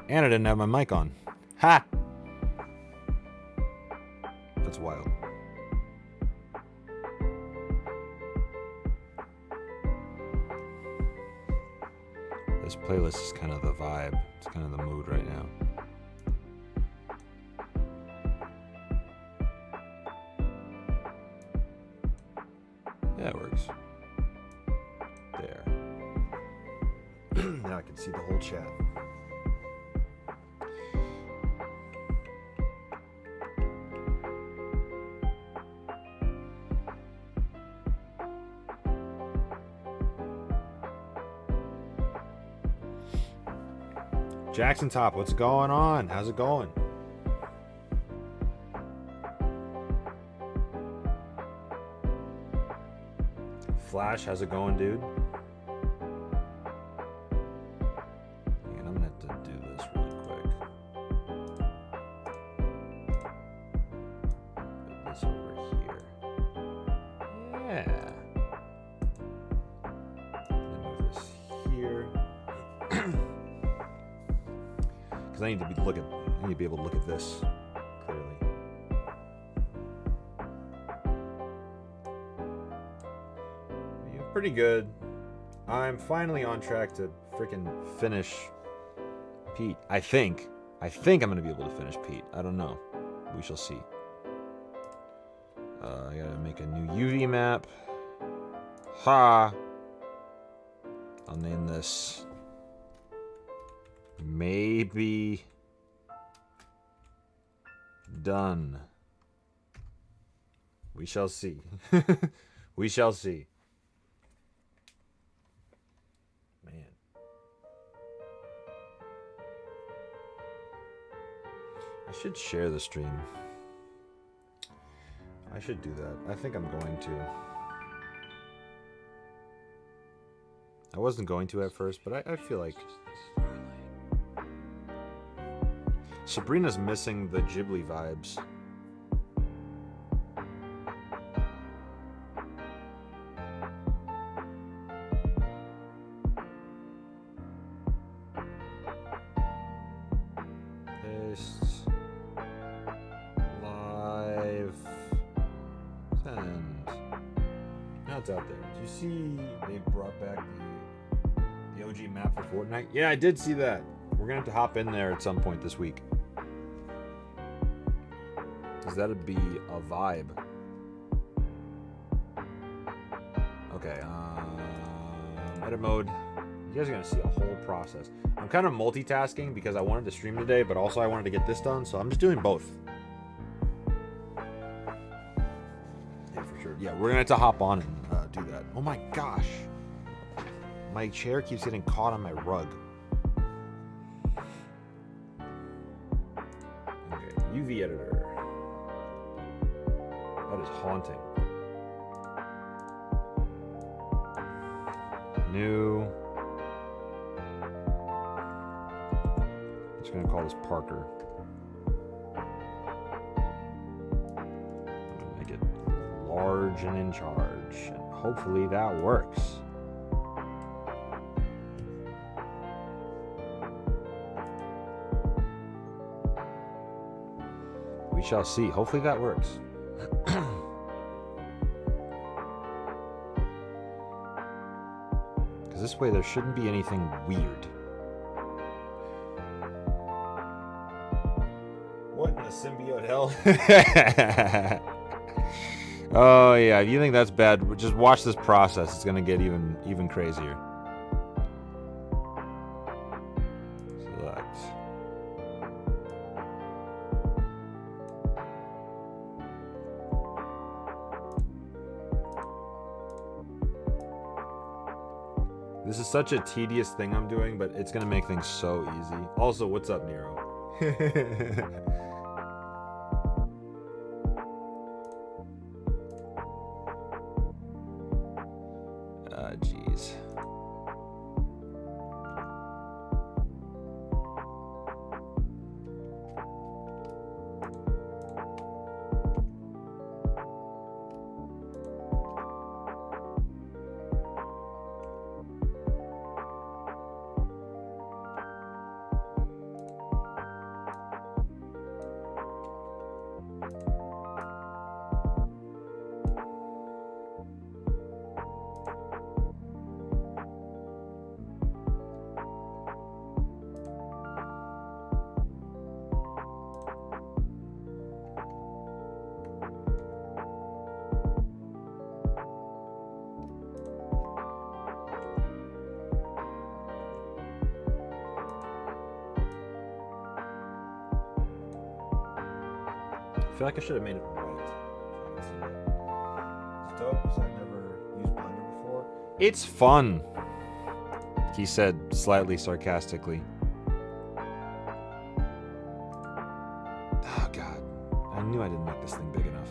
And I didn't have my mic on. Ha! That's wild. This playlist is kind of the vibe. It's kind of the mood right now. Yeah, it works. There. Now I can see the whole chat. Jackson Top, what's going on? How's it going? Flash, how's it going, dude? And I'm gonna have to do this really quick. Put this over here. Yeah. Then move this here. Because I need to be able to look at this clearly. Pretty good. I'm finally on track to freaking finish Pete. I think I'm gonna be able to finish Pete. I don't know. We shall see. I gotta make a new UV map. Ha! I'll name this maybe done. We shall see. We shall see. Man. I should share the stream. I should do that. I think I'm going to. I wasn't going to at first, but I feel like Sabrina's missing the Ghibli vibes. Paste. Live. Send. Now it's out there. Did you see they brought back the OG map for Fortnite? Yeah, I did see that. We're gonna have to hop in there at some point this week. Because that'd be a vibe. Okay, edit mode. You guys are gonna see a whole process. I'm kind of multitasking because I wanted to stream today, but also I wanted to get this done, so I'm just doing both. Yeah, for sure. Yeah, we're gonna have to hop on and do that. Oh my gosh. My chair keeps getting caught on my rug. Okay, UV editor. That is haunting. New. I'm just gonna call this Parker. I'm gonna make it large and in charge, and hopefully that works. We shall see. Hopefully that works. Because this way there shouldn't be anything weird. What in the symbiote hell? Oh yeah, if you think that's bad, just watch this process. It's gonna get even crazier. Select. This is such a tedious thing I'm doing, but it's gonna make things so easy. Also, what's up, Nero? Jeez. feel like I should have made it white. It's dope because I've never used Blender before. It's fun, he said slightly sarcastically. Oh god, I knew I didn't make this thing big enough.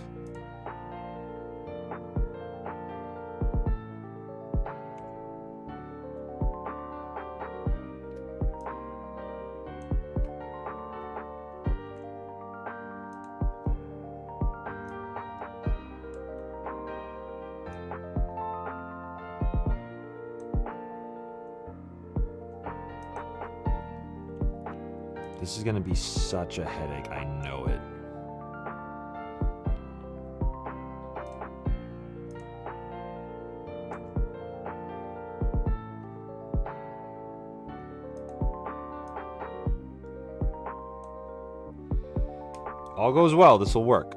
This is gonna be such a headache, I know it. All goes well, this will work.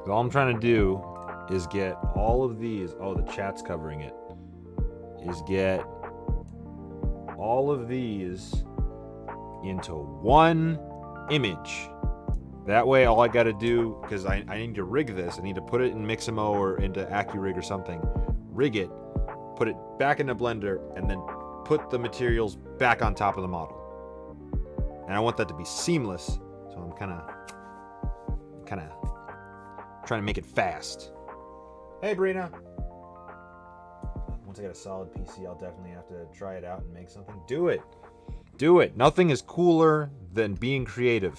All I'm trying to do is get all of these, oh, the chat's covering it, is get all of these into one image. That way all I gotta do, because I need to rig this, I need to put it in Mixamo or into AccuRig or something, rig it, put it back into Blender, and then put the materials back on top of the model. And I want that to be seamless, so I'm kind of trying to make it fast. Hey, Brina. Once I get a solid PC, I'll definitely have to try it out and make something. Do it. Do it. Nothing is cooler than being creative.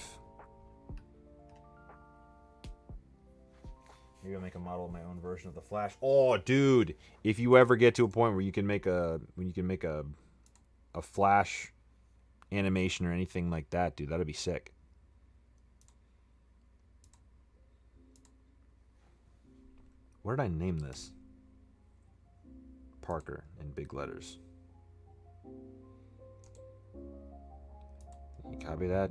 Maybe I'll make a model of my own version of the Flash. Oh, dude! If you ever get to a point where you can make a Flash animation or anything like that, dude, that'd be sick. What did I name this? Parker in big letters. You copy that?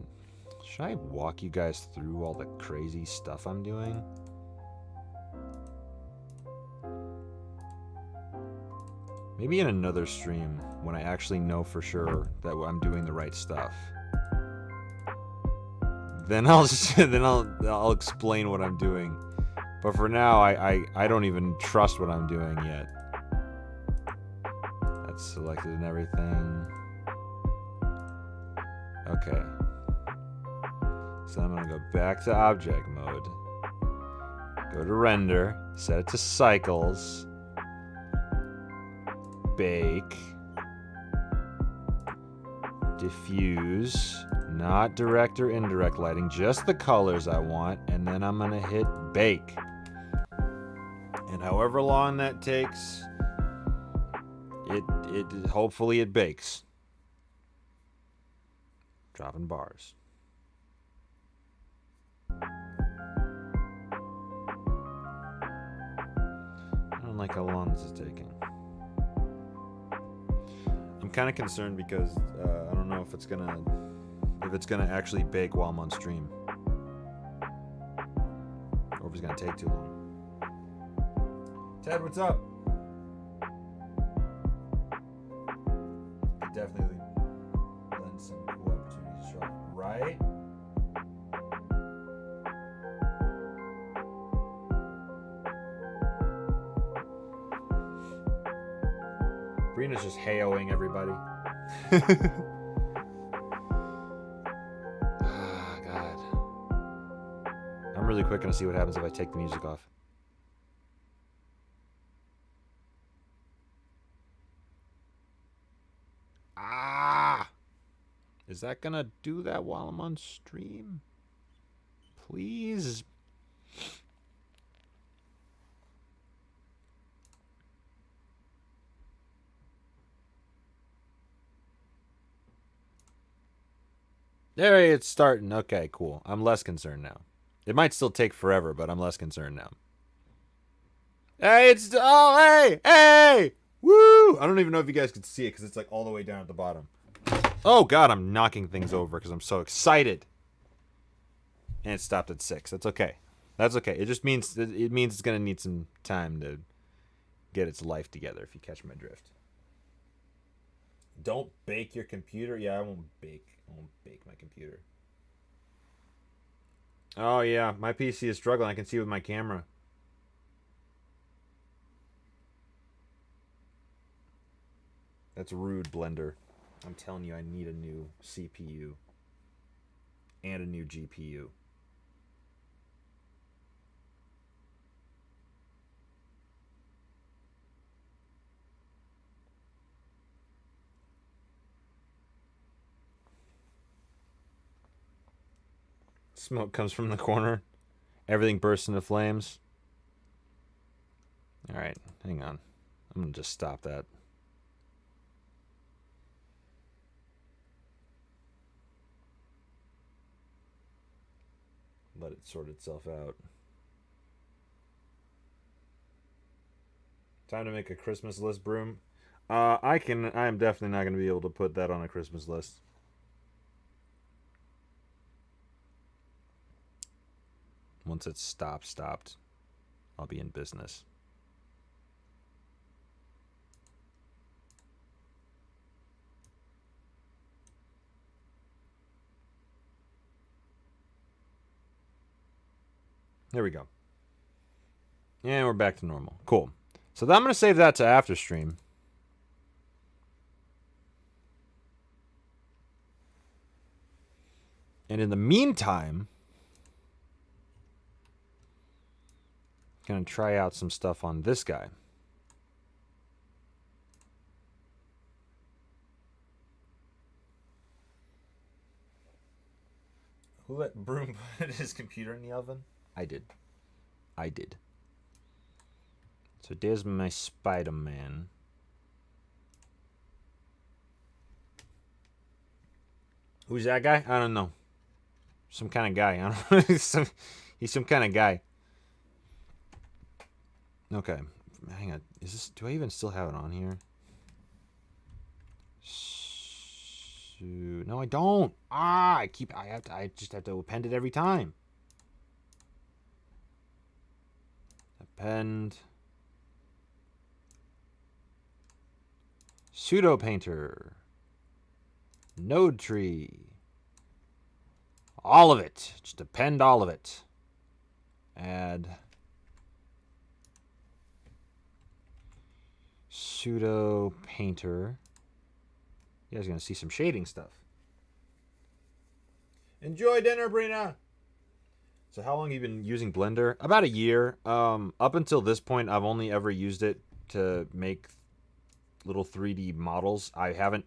Should I walk you guys through all the crazy stuff I'm doing? Maybe in another stream when I actually know for sure that I'm doing the right stuff. Then I'll explain what I'm doing. But for now, I don't even trust what I'm doing yet. That's selected and everything. Okay. So I'm gonna go back to object mode. Go to render, set it to cycles. Bake. Diffuse. Not direct or indirect lighting, just the colors I want, and then I'm gonna hit bake. And however long that takes, it hopefully it bakes. Dropping bars. I don't like how long this is taking. I'm kind of concerned because I don't know if it's gonna actually bake while I'm on stream, or if it's gonna take too long. Ted, what's up? Could definitely lend some cool opportunities to show up, right? Brina's just heyoing everybody. Ah, God. I'm really quick gonna see what happens if I take the music off. Ah! Is that gonna do that while I'm on stream? Please? There, it's starting. Okay, cool. I'm less concerned now. It might still take forever, but I'm less concerned now. Hey, hey! Woo! I don't even know if you guys could see it because it's like all the way down at the bottom. Oh God, I'm knocking things over because I'm so excited. And it stopped at 6. That's okay. That's okay. It just means it's gonna need some time to get its life together. If you catch my drift. Don't bake your computer. Yeah, I won't bake. won't bake my computer. Oh yeah, my PC is struggling. I can see with my camera. That's rude, Blender. I'm telling you, I need a new CPU and a new GPU. Smoke comes from the corner. Everything bursts into flames. All right, hang on. I'm going to just stop that. Let it sort itself out. Time to make a Christmas list, Broom. I am definitely not going to be able to put that on a Christmas list. Once it's stopped, I'll be in business. There we go. And we're back to normal. Cool. So I'm going to save that to after stream. And in the meantime, I'm going to try out some stuff on this guy. Who let Broom put his computer in the oven? I did. So there's my Spider-Man. Who's that guy? I don't know. Some kind of guy. I don't know. He's some kind of guy. Okay. Hang on. Do I even still have it on here? No, I don't. I just have to append it every time. Append. Pseudo painter. Node tree. All of it. Just append all of it. Add. Pseudo painter. You guys are going to see some shading stuff. Enjoy dinner, Brina. So how long have you been using Blender? About a year. Up until this point, I've only ever used it to make little 3D models. I've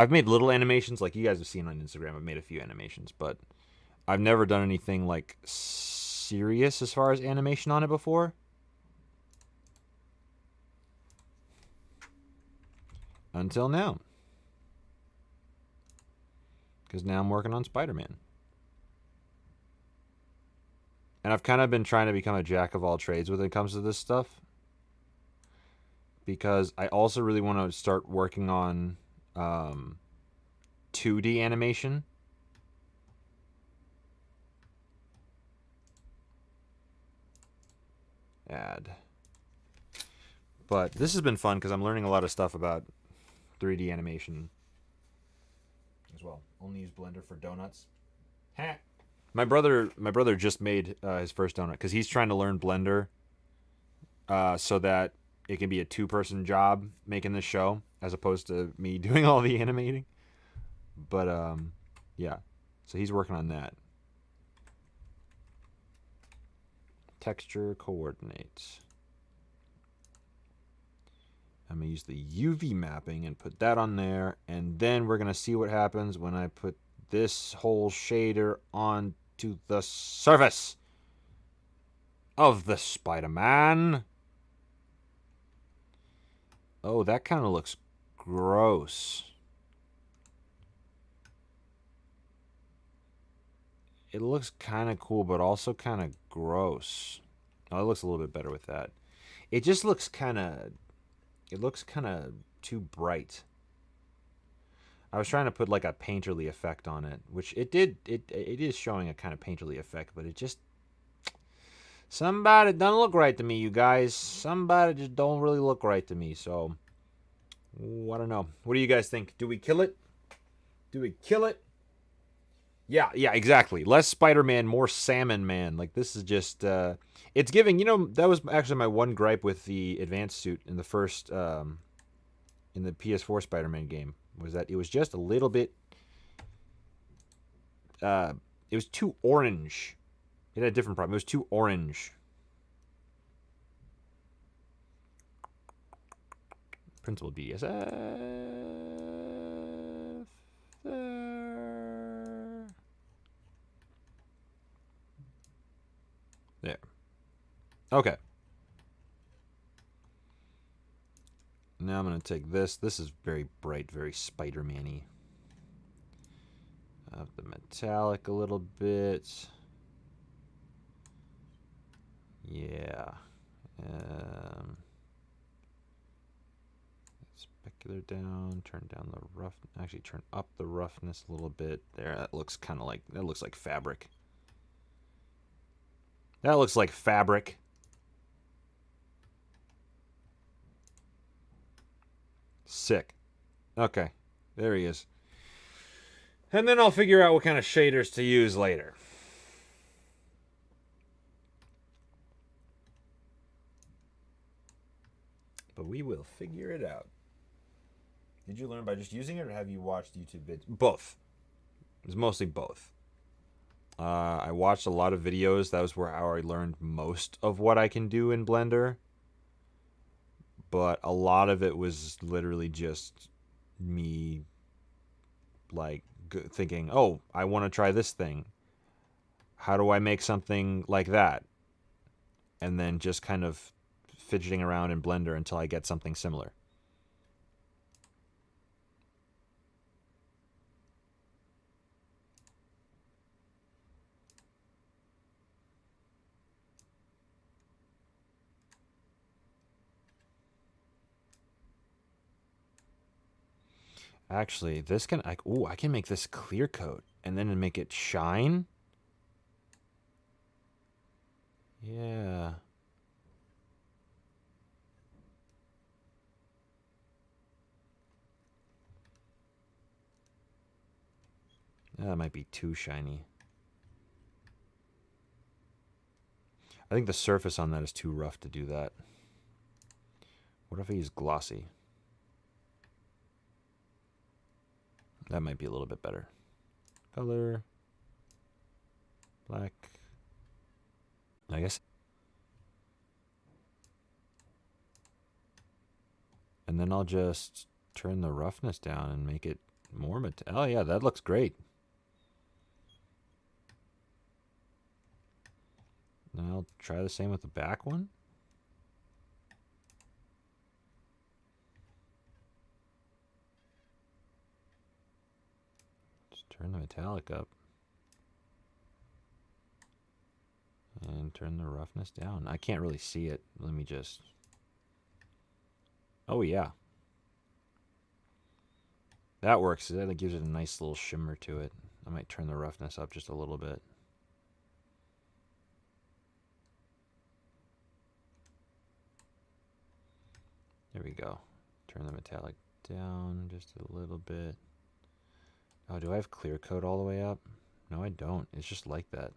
made little animations like you guys have seen on Instagram. I've made a few animations, but I've never done anything like serious as far as animation on it before. Until now. Because now I'm working on Spider-Man. And I've kind of been trying to become a jack of all trades when it comes to this stuff. Because I also really want to start working on 2D animation. Add. But this has been fun because I'm learning a lot of stuff about 3D animation as well. Only use Blender for donuts. Ha! My brother just made his first donut because he's trying to learn Blender so that it can be a 2-person job making this show as opposed to me doing all the animating. But yeah, so he's working on that. Texture coordinates. I'm going to use the UV mapping and put that on there. And then we're going to see what happens when I put this whole shader onto the surface of the Spider-Man. Oh, that kind of looks gross. It looks kind of cool, but also kind of gross. Oh, it looks a little bit better with that. It just looks kind of... It looks kind of too bright. I was trying to put like a painterly effect on it, which it did. It is showing a kind of painterly effect, but it just... Somebody doesn't look right to me, you guys. Somebody just don't really look right to me, so... I don't know. What do you guys think? Do we kill it? Do we kill it? Yeah, exactly. Less Spider-Man, more Salmon Man. Like, this is just, it's giving, that was actually my one gripe with the advanced suit in the first, in the PS4 Spider-Man game, was that it was just a little bit, it was too orange. It had a different problem. It was too orange. Principal BSF. There. Okay. Now I'm going to take this. This is very bright, very Spider-Man-y. Up the metallic a little bit. Yeah. Specular down. Turn down the rough. Actually, turn up the roughness a little bit. There. That looks kind of like. That looks like fabric. That looks like fabric. Sick. Okay. There he is. And then I'll figure out what kind of shaders to use later. But we will figure it out. Did you learn by just using it, or have you watched YouTube vids? Both. It was mostly both. I watched a lot of videos. That was how I learned most of what I can do in Blender. But a lot of it was literally just me, like, thinking, oh, I want to try this thing. How do I make something like that? And then just kind of fidgeting around in Blender until I get something similar. Actually, this can, I can make this clear coat and then make it shine. Yeah. That might be too shiny. I think the surface on that is too rough to do that. What if I use glossy? That might be a little bit better. Color. Black. I guess. And then I'll just turn the roughness down and make it more metallic. Oh yeah, that looks great. Now I'll try the same with the back one. Just turn the metallic up. And turn the roughness down. I can't really see it. Let me just... Oh yeah. That works. That gives it a nice little shimmer to it. I might turn the roughness up just a little bit. There we go. Turn the metallic down just a little bit. Oh, do I have clear coat all the way up? No, I don't. It's just like that.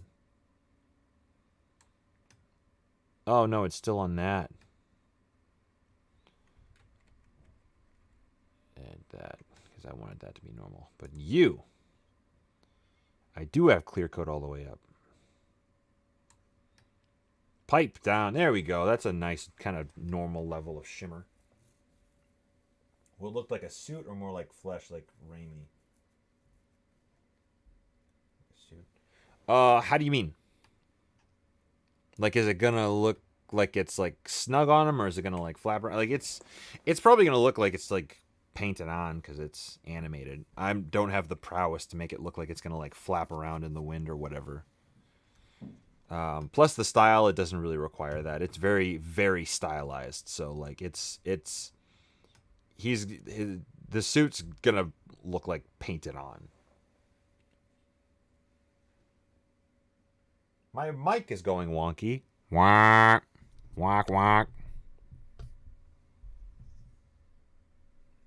Oh, no, it's still on that. And that, because I wanted that to be normal. But you, I do have clear coat all the way up. Pipe down. There we go. That's a nice kind of normal level of shimmer. Will it look like a suit or more like flesh, like Raimi? Suit. How do you mean? Like, is it gonna look like it's like snug on him, or is it gonna like flap around? Like, it's probably gonna look like it's like painted on because it's animated. I don't have the prowess to make it look like it's gonna like flap around in the wind or whatever. Plus the style, it doesn't really require that. It's very, very stylized. So like the suit's gonna look like painted on. My mic is going wonky. Whack, whack, whack.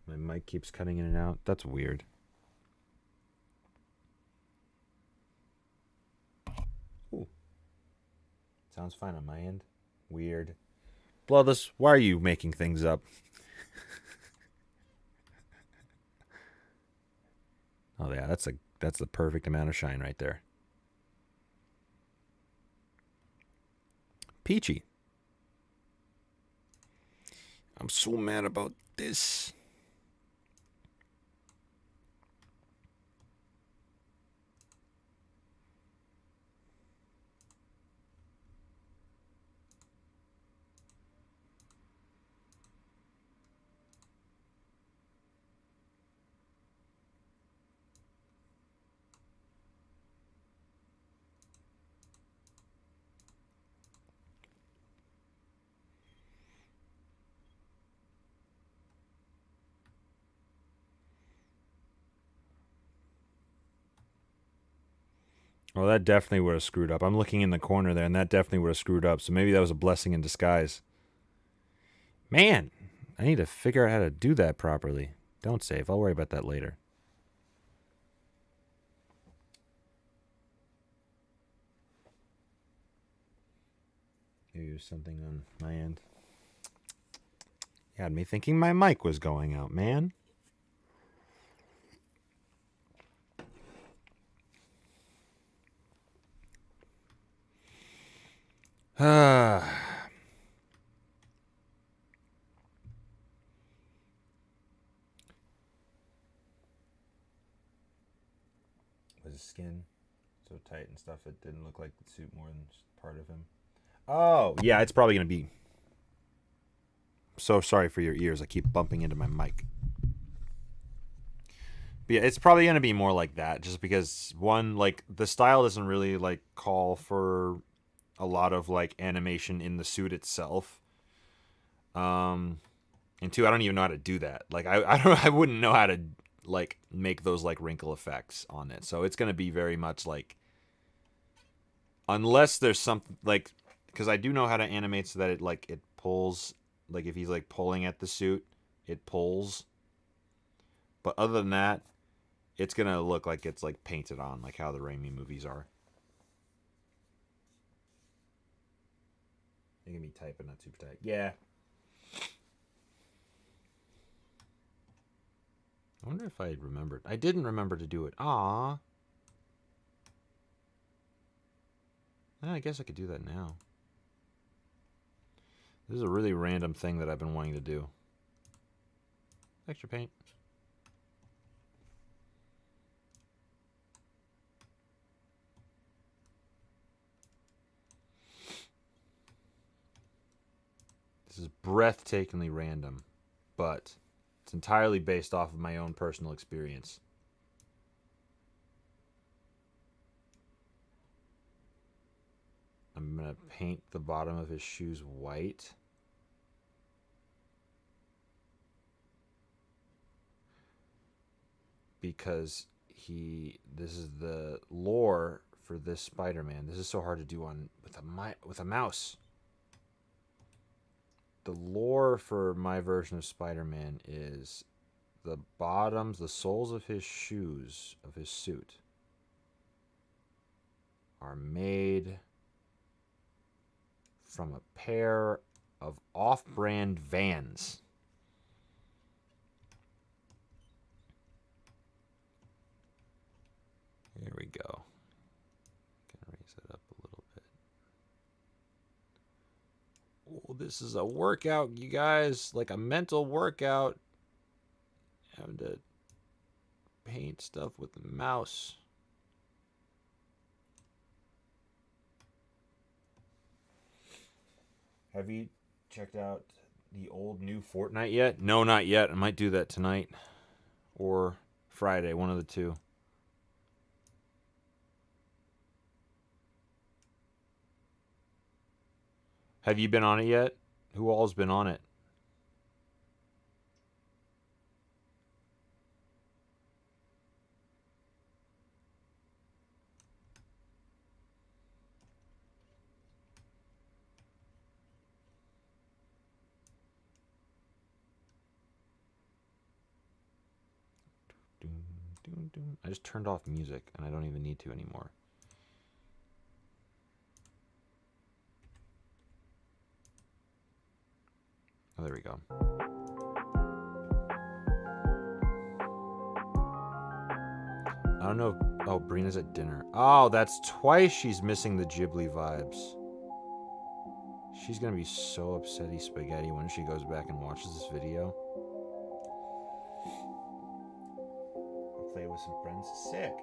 My mic keeps cutting in and out. That's weird. Sounds fine on my end. Weird. Bloodless, why are you making things up? Oh yeah, that's the perfect amount of shine right there. Peachy. I'm so mad about this. Well, that definitely would have screwed up. I'm looking in the corner there, and that definitely would have screwed up. So maybe that was a blessing in disguise. Man, I need to figure out how to do that properly. Don't save. I'll worry about that later. Maybe there's something on my end. You had me thinking my mic was going out, man. Ah. Was his skin so tight and stuff it didn't look like the suit more than just part of him? Oh, yeah, it's probably going to be. So sorry for your ears. I keep bumping into my mic. But yeah, it's probably going to be more like that just because one, like the style doesn't really like call for a lot of like animation in the suit itself. And two, I don't even know how to do that. Like I wouldn't know how to like make those like wrinkle effects on it. So it's going to be very much like unless there's something like because I do know how to animate so that it pulls, like if he's like pulling at the suit, it pulls. But other than that, it's going to look like it's like painted on like how the Raimi movies are. You're going to be typing, not super tight. Yeah. I wonder if I remembered. I didn't remember to do it. Ah. I guess I could do that now. This is a really random thing that I've been wanting to do. Extra paint. This is breathtakingly random, but it's entirely based off of my own personal experience. I'm going to paint the bottom of his shoes white. Because this is the lore for this Spider-Man. This is so hard to do with a mouse. The lore for my version of Spider-Man is the bottoms, the soles of his shoes, of his suit, are made from a pair of off-brand Vans. Here we go. Can raise it up a little bit. Oh, this is a workout, you guys. Like a mental workout. Having to paint stuff with the mouse. Have you checked out the old new Fortnite yet? No, not yet. I might do that tonight or Friday, one of the two. Have you been on it yet? Who all's been on it? I just turned off music and I don't even need to anymore. Oh, there we go. I don't know. Oh, Brina's at dinner. Oh, that's twice she's missing the Ghibli vibes. She's gonna be so upsetty spaghetti when she goes back and watches this video. I'll play with some friends. Sick.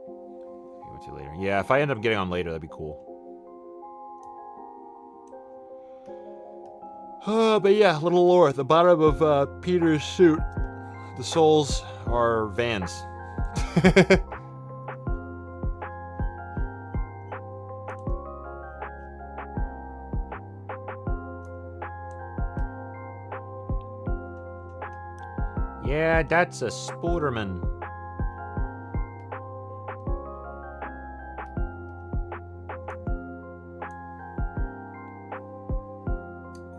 Go to later. Yeah, if I end up getting on later, that'd be cool. But yeah, little lore. At the bottom of Peter's suit, the soles are Vans. Yeah, that's a Spooderman.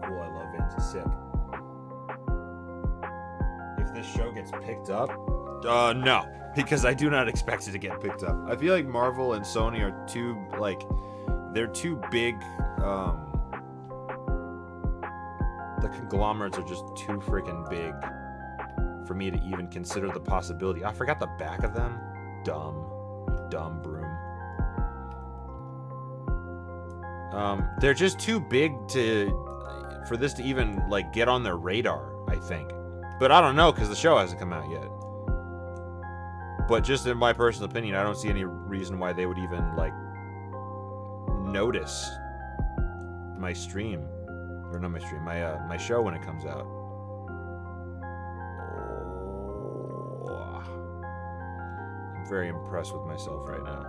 Cool, I love Vans. It's sick. If this show gets picked up, no, because I do not expect it to get picked up. I feel like Marvel and Sony are too, like, they're too big. The conglomerates are just too freaking big for me to even consider the possibility. I forgot the back of them. Dumb broom. They're just too big for this to even, like, get on their radar, I think. But I don't know, because the show hasn't come out yet. But just in my personal opinion, I don't see any reason why they would even, like, notice my stream. Or not my stream, my show when it comes out. I'm very impressed with myself right now.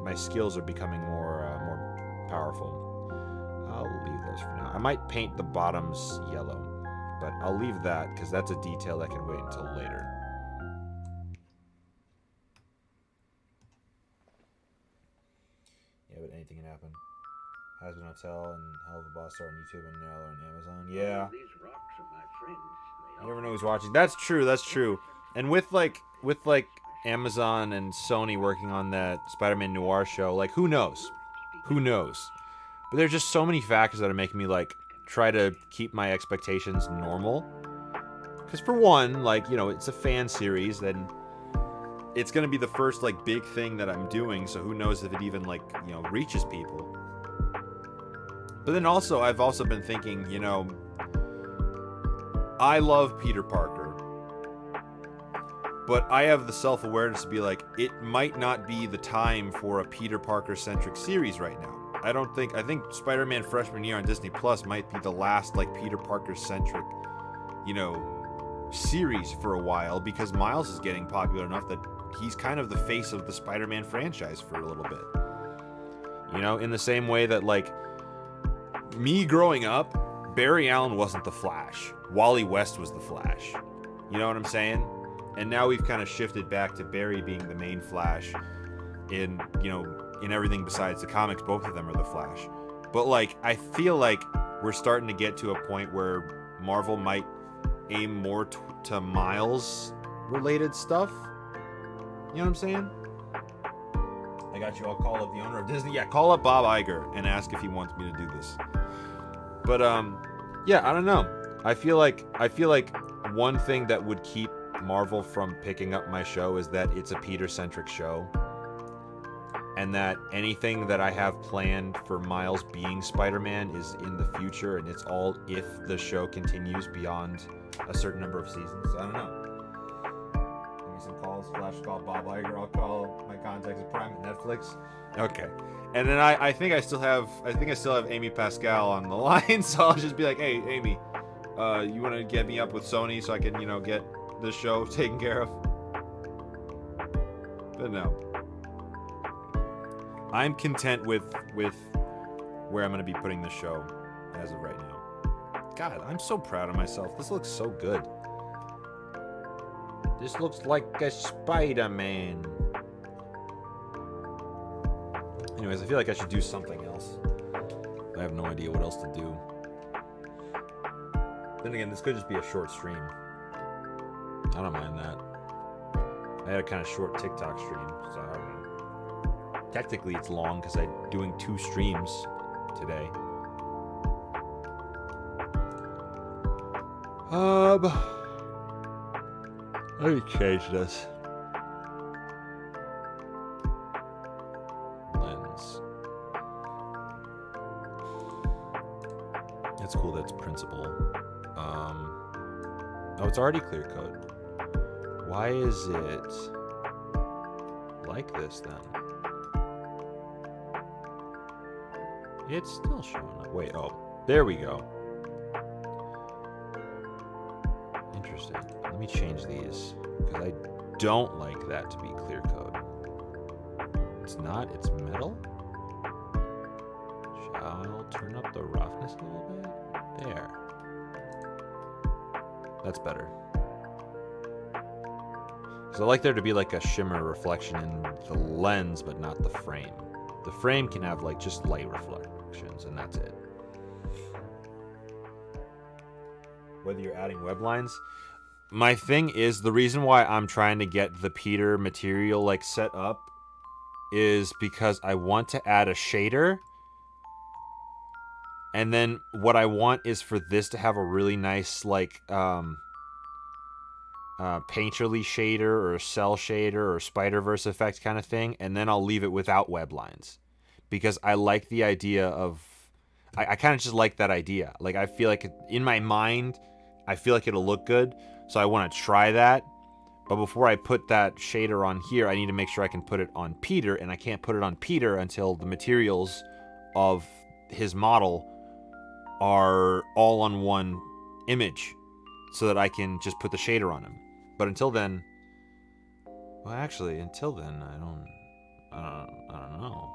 My skills are becoming more powerful. I'll leave those for now. I might paint the bottoms yellow, but I'll leave that because that's a detail that can wait until later. Yeah, but anything can happen. Hasbin Hotel and Hell of a Boss Star on YouTube and now on Amazon. Yeah. These rocks are my friends. You never know who's watching. That's true. That's true. And with like Amazon and Sony working on that Spider-Man Noir show, like who knows? Who knows? But there's just so many factors that are making me like try to keep my expectations normal. Because for one, like, you know, it's a fan series, then it's gonna be the first like big thing that I'm doing. So who knows if it even like, you know, reaches people. But then also, I've also been thinking, you know, I love Peter Parker, but I have the self-awareness to be like, it might not be the time for a Peter Parker-centric series right now. I think Spider-Man Freshman Year on Disney Plus might be the last, like, Peter Parker-centric, you know, series for a while, because Miles is getting popular enough that he's kind of the face of the Spider-Man franchise for a little bit. You know, in the same way that, like, me growing up, Barry Allen wasn't the Flash. Wally West was the Flash. You know what I'm saying? And now we've kind of shifted back to Barry being the main Flash in, you know, in everything besides the comics. Both of them are the Flash. But, like, I feel like we're starting to get to a point where Marvel might aim more to Miles-related stuff. You know what I'm saying? I got you. I'll call up the owner of Disney. Yeah, call up Bob Iger and ask if he wants me to do this. But yeah, I don't know. I feel like one thing that would keep Marvel from picking up my show is that it's a Peter-centric show, and that anything that I have planned for Miles being Spider-Man is in the future, and it's all if the show continues beyond a certain number of seasons. I don't know. Give me some calls. Flash call Bob Iger. I'll call my contacts at Prime at Netflix. Okay. And then I think I still have Amy Pascal on the line, so I'll just be like, hey, Amy, you want to get me up with Sony so I can, you know, get this show taken care of? But no. I'm content with where I'm going to be putting the show as of right now. God, I'm so proud of myself. This looks so good. This looks like a Spider-Man. Anyways, I feel like I should do something else. I have no idea what else to do. Then again, this could just be a short stream. I don't mind that. I had a kind of short TikTok stream, so I don't know. Technically, it's long because I'm doing 2 streams today. Let me change this. Lens. That's cool. That's principal. Oh, it's already clear coat. Why is it like this then? It's still showing up. Wait, oh, there we go. Interesting. Let me change these because I don't like that to be clear coat. It's not, it's metal. Shall turn up the roughness a little bit. There. That's better. So I like there to be like a shimmer reflection in the lens, but not the frame. The frame can have like just light reflections, and that's it. Whether you're adding web lines, my thing is the reason why I'm trying to get the Peter material like set up is because I want to add a shader. And then what I want is for this to have a really nice like painterly shader or a cell shader or Spider-Verse effect kind of thing, and then I'll leave it without web lines because I like the idea of I kind of just like that idea. Like I feel like in my mind I feel like it'll look good, so I want to try that. But before I put that shader on here, I need to make sure I can put it on Peter, and I can't put it on Peter until the materials of his model are all on one image so that I can just put the shader on him. But until then, well, actually, until then, I don't know.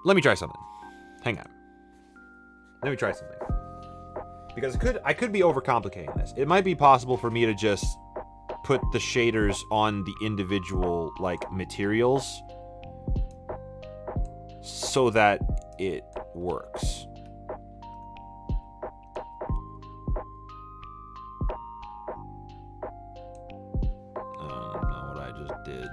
Let me try something. Hang on. Let me try something. Because I could be overcomplicating this. It might be possible for me to just put the shaders on the individual, like, materials so that it works. I don't know what I just did.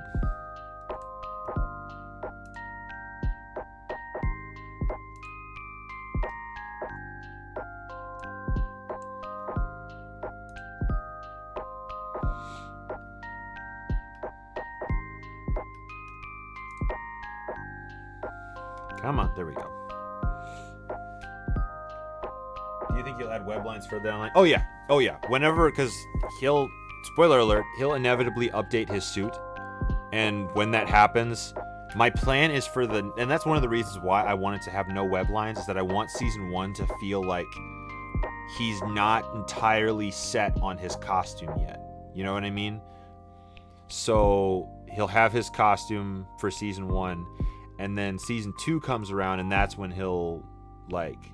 Come on, there we go. Do you think he'll add web lines further down the line? Oh yeah. Whenever, because he'll, spoiler alert, he'll inevitably update his suit. And when that happens, my plan is for the, and that's one of the reasons why I wanted to have no web lines, is that I want season 1 to feel like he's not entirely set on his costume yet. You know what I mean? So he'll have his costume for season 1. And then season 2 comes around, and that's when he'll, like...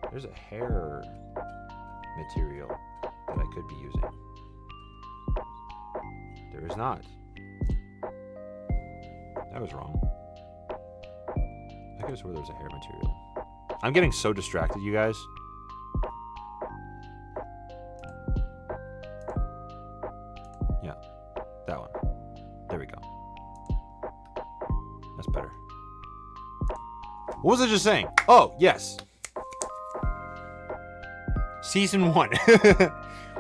There's a hair material that I could be using. There is not. That was wrong. I could have swore there was a hair material. I'm getting so distracted, you guys. Yeah, that one. There we go. That's better. What was I just saying? Oh, yes. Season 1.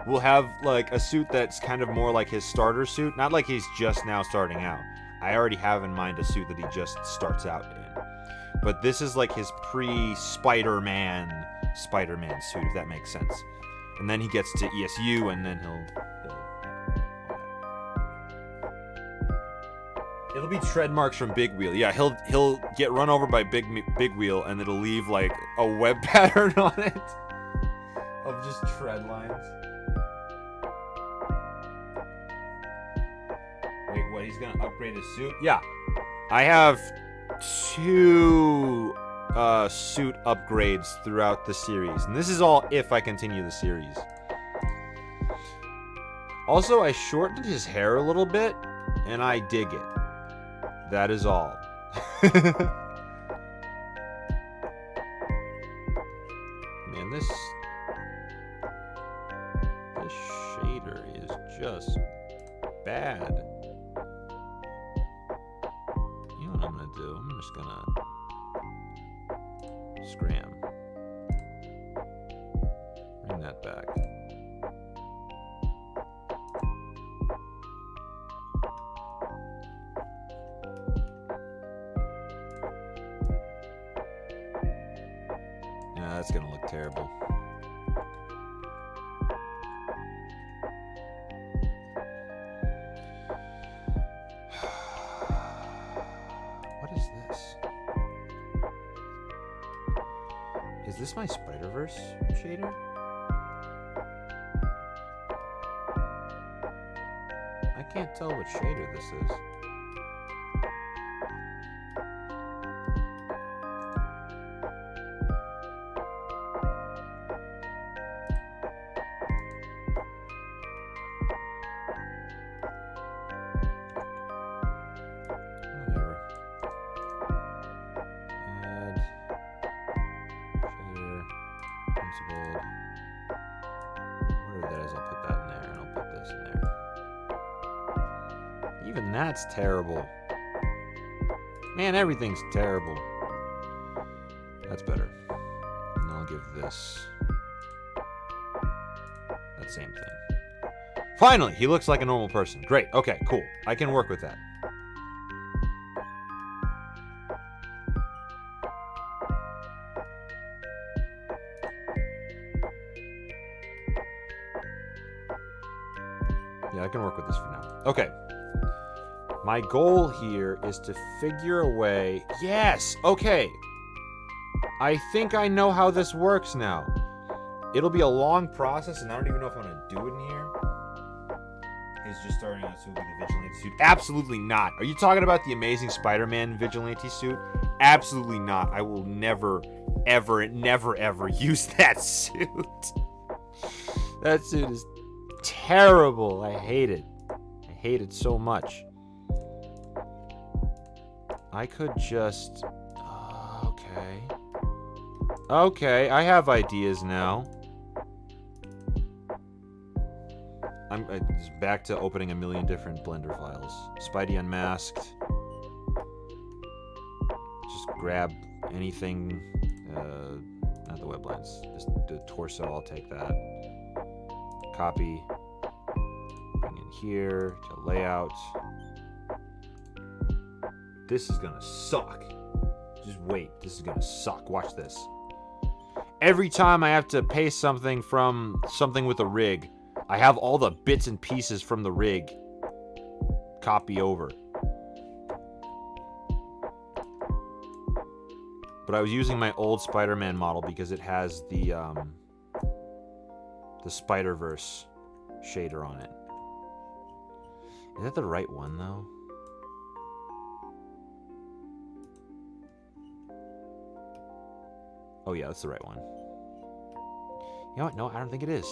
We'll have like a suit that's kind of more like his starter suit. Not like he's just now starting out. I already have in mind a suit that he just starts out in. But this is like his pre-Spider-Man suit, if that makes sense. And then he gets to ESU, and then it'll be tread marks from Big Wheel. Yeah, he'll get run over by Big Wheel, and it'll leave like a web pattern on it of just tread lines. Wait, what? He's gonna upgrade his suit? Yeah, I have 2 suit upgrades throughout the series, and this is all if I continue the series. Also, I shortened his hair a little bit, and I dig it. That is all. Man, this shader is just bad. You know what I'm gonna do? I'm just gonna Scram. Bring that back. Yeah, that's gonna look terrible. What is this? Is this my Spider-Verse shader? I can't tell what shader this is. Whatever. Add shader, principled. Whatever that is, I'll put that in there, and I'll put this in there. Even that's terrible. Man, everything's terrible. That's better. And I'll give this that same thing. Finally, he looks like a normal person. Great. Okay, cool. I can work with that. Yeah, I can work with this for now. Okay. My goal here is to figure a way... Yes! Okay! I think I know how this works now. It'll be a long process, and I don't even know if I'm going to do it in here. He's just starting out, so it'll be the Vigilante suit. Absolutely not. Are you talking about the Amazing Spider-Man Vigilante suit? Absolutely not. I will never, ever, never, ever use that suit. That suit is terrible. I hate it. I hate it so much. I could just... okay. Okay, I have ideas now. I'm just back to opening a million different Blender files. Spidey Unmasked. Just grab anything. Not the web lens. Just the torso, I'll take that. Copy. Bring in here to layout. This is gonna suck. Just wait. This is gonna suck. Watch this. Every time I have to paste something from something with a rig, I have all the bits and pieces from the rig copy over. But I was using my old Spider-Man model because it has the Spider-Verse shader on it. Is that the right one, though? Oh, yeah, that's the right one. You know what? No, I don't think it is.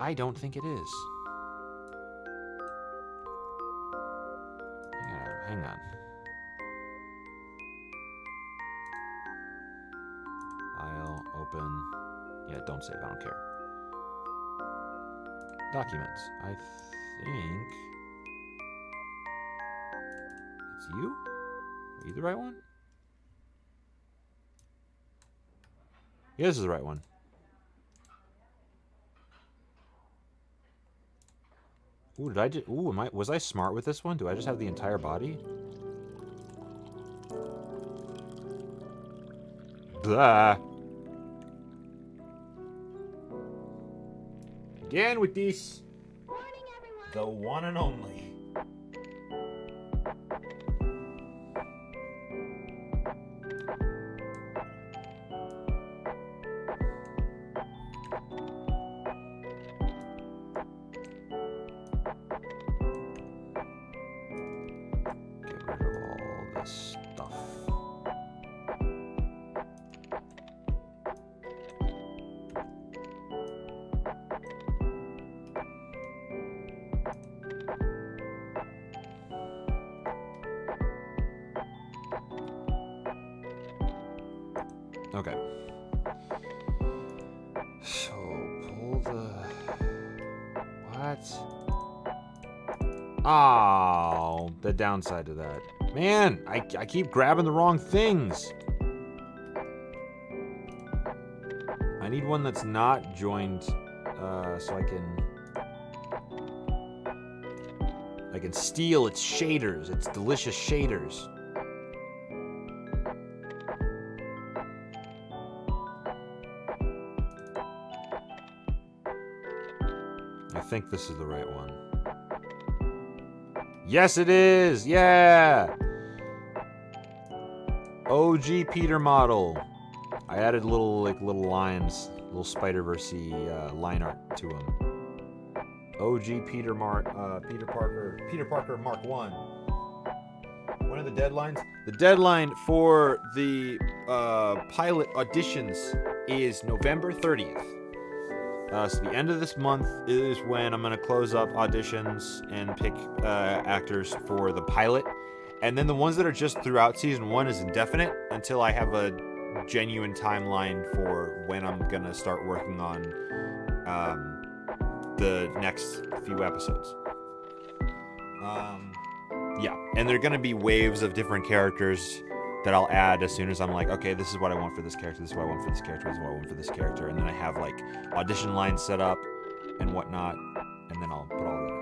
I don't think it is. Hang on. File, open. Yeah, don't save. I don't care. Documents. I think... it's you? Are you the right one? Yeah, this is the right one. Ooh, did I just... ooh, was I smart with this one? Do I just have the entire body? Blah. Again with this. Morning, everyone. The one and only. Okay. So, pull the... what? Oh, the downside to that. Man, I keep grabbing the wrong things. I need one that's not joined, so I can steal its shaders, its delicious shaders. I think this is the right one. Yes, it is! Yeah! OG Peter model. I added little lines, little Spider-Verse-y line art to him. OG Peter Parker Mark 1. When are the deadlines? The deadline for the pilot auditions is November 30th. So the end of this month is when I'm going to close up auditions and pick actors for the pilot. And then the ones that are just throughout season 1 is indefinite until I have a genuine timeline for when I'm going to start working on the next few episodes. Yeah, and there are going to be waves of different characters that I'll add as soon as I'm like, okay, this is what I want for this character, this is what I want for this character, this is what I want for this character, and then I have like audition lines set up and whatnot, and then I'll put all that out.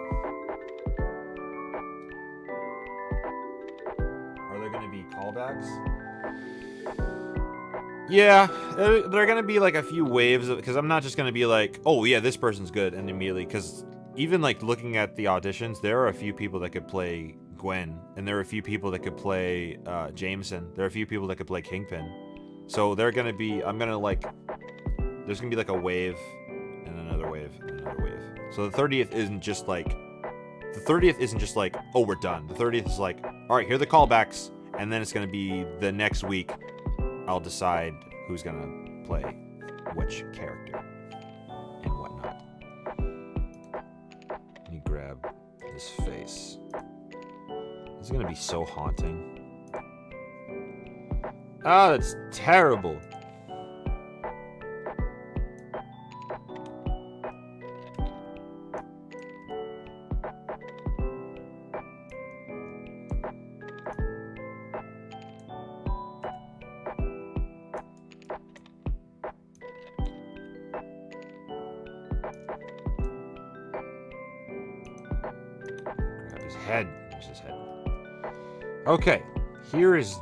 Are there going to be callbacks? Yeah, there are going to be like a few waves of, because I'm not just going to be like, oh yeah, this person's good, and immediately, because even like looking at the auditions, there are a few people that could play Gwen, and there are a few people that could play Jameson. There are a few people that could play Kingpin. So they're gonna be, there's gonna be like a wave, and another wave, and another wave. So the 30th isn't just like, oh, we're done. The 30th is like, all right, here are the callbacks, and then it's gonna be the next week. I'll decide who's gonna play which character and whatnot. Let me grab his face. This is gonna be so haunting. Ah, that's terrible. Grab his head. There's his head. Okay, here is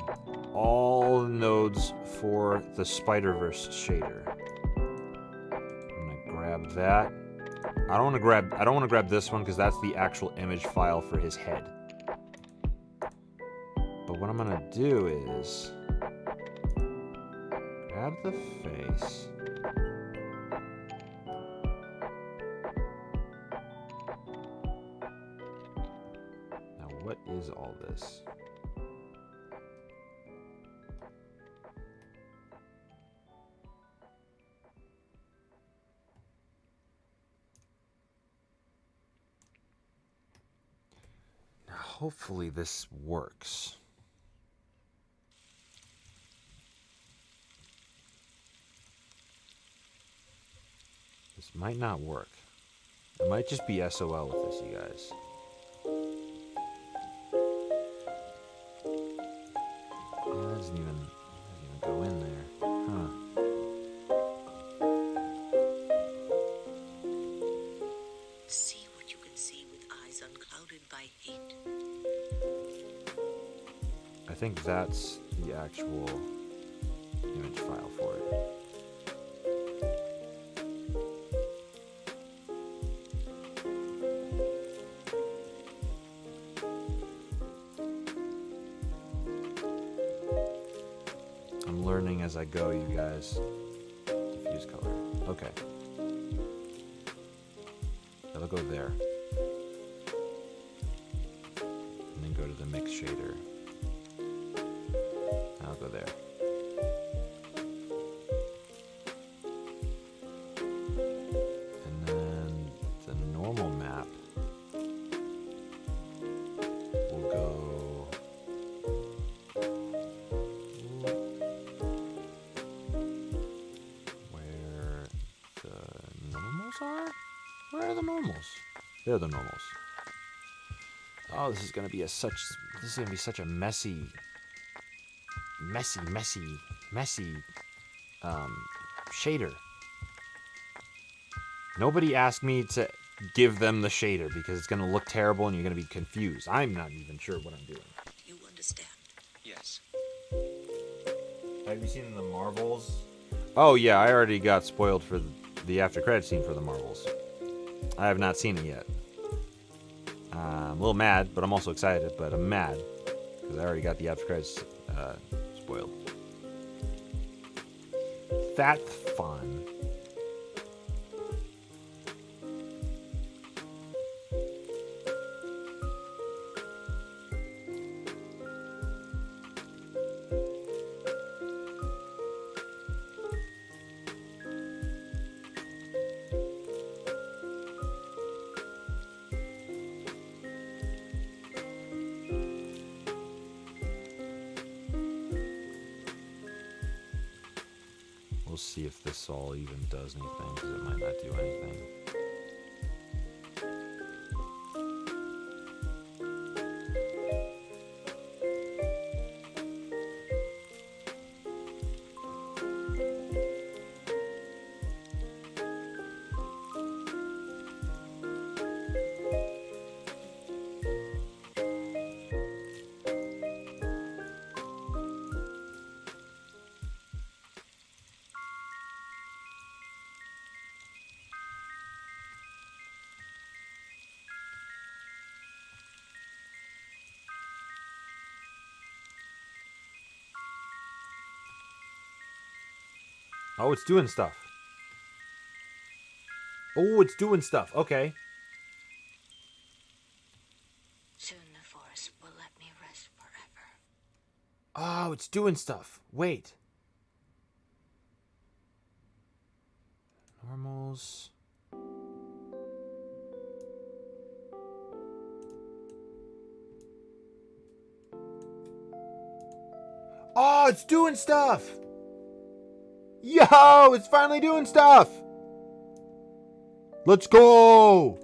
all the nodes for the Spider-Verse shader. I'm gonna grab that. I don't want to grab this one because that's the actual image file for his head. But what I'm gonna do is grab the face. Now what is all this? Hopefully this works. This might not work. It might just be SOL with this, you guys. That doesn't even go in there. Huh. See what you can see with eyes unclouded by hate. I think that's the actual image file for it. I'm learning as I go, you guys. Diffuse color. Okay. That'll go there. And then go to the mix shader. I'll go there. And then the normal map will go where the normals are? Where are the normals? They're the normals. Oh, this is gonna be such a messy shader. Nobody asked me to give them the shader because it's gonna look terrible and you're gonna be confused. I'm not even sure what I'm doing. You understand? Yes. Have you seen the Marvels? Oh yeah, I already got spoiled for the after credit scene for the Marvels. I have not seen it yet. I'm a little mad, but I'm also excited. But I'm mad because I already got the after credits spoiled. That's fun. We'll see if this all even does anything, because it might not do anything. Oh, it's doing stuff. Oh, it's doing stuff. Okay. Soon the forest will let me rest forever. Oh, it's doing stuff. Wait. Normals. Oh, it's doing stuff. Yo, it's finally doing stuff. Let's go.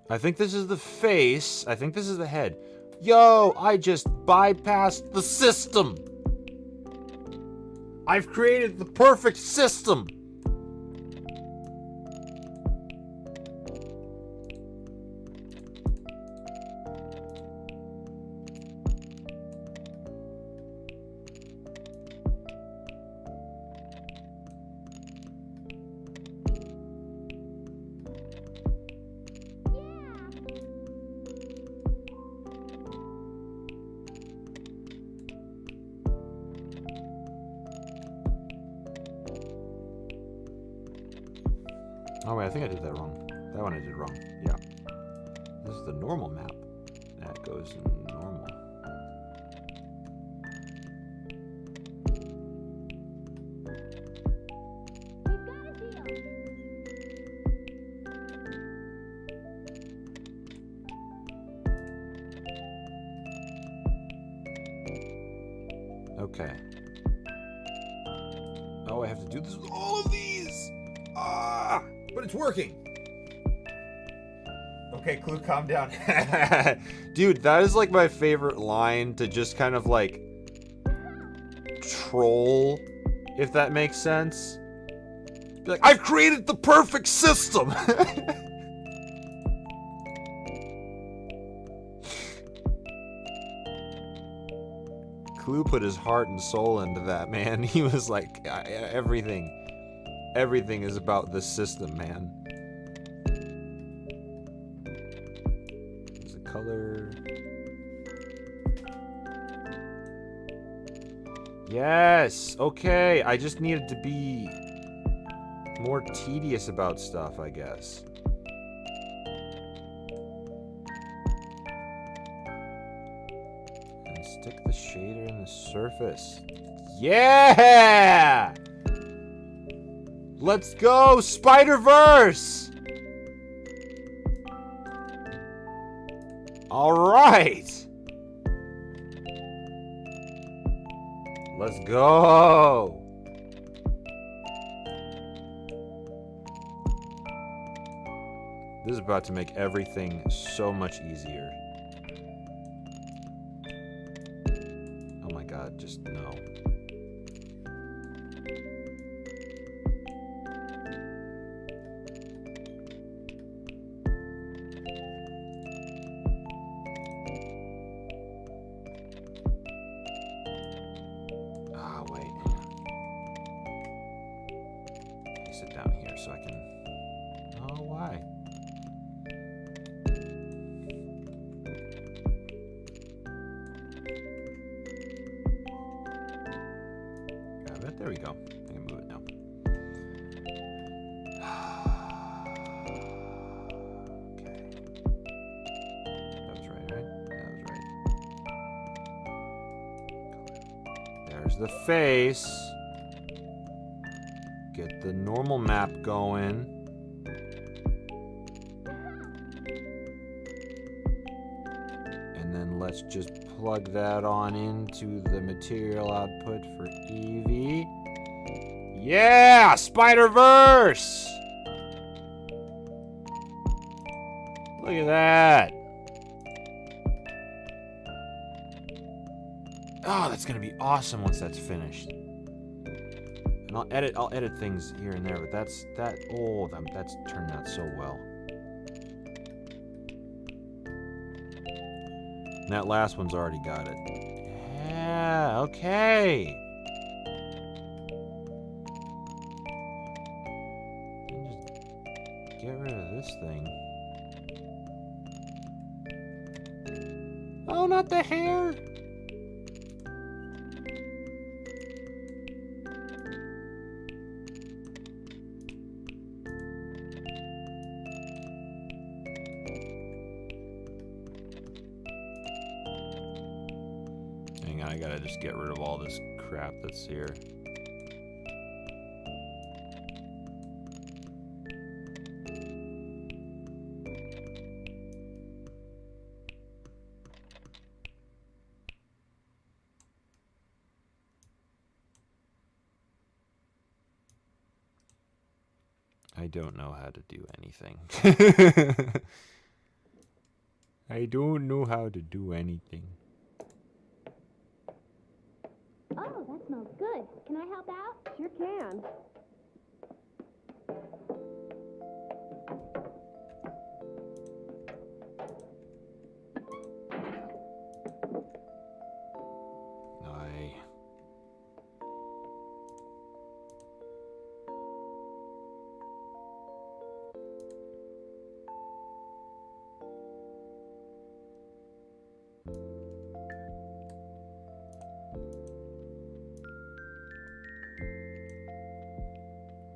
I think this is the face. I think this is the head. Yo, I just bypassed the system. I've created the perfect system. Oh wait, I think I did that wrong. That one I did wrong. Yeah. This is the normal map. That goes in normal. Okay. Oh, I have to do this with all of these! Ah! But it's working! Okay, Clue, calm down. Dude, that is like my favorite line to just kind of like troll, if that makes sense. Be like, I've created the perfect system! Clue put his heart and soul into that, man. He was like, everything is about this system, man. There's a color. Yes, okay. I just needed to be more tedious about stuff, I guess. And stick the shader in the surface. Yeah! Let's go, Spider-Verse! All right. Let's go. This is about to make everything so much easier. Oh my god, just no. Ah, wait. Place it down here so I can... Oh, why? Grab it. There we go. I can move it now. Okay. That was right? Yeah, that was right. There's the face. Get the normal map going. And then let's just plug that on into the material output for Eevee. Yeah! Spider-Verse! Look at that! Oh, that's gonna be awesome once that's finished. And I'll edit things here and there, but that's turned out so well. And that last one's already got it. Yeah, okay. Just get rid of this thing. Oh, not the hair! Hang on, I gotta just get rid of all this crap that's here. I don't know how to do anything. I don't know how to do anything. Oh, that smells good. Can I help out? Sure can.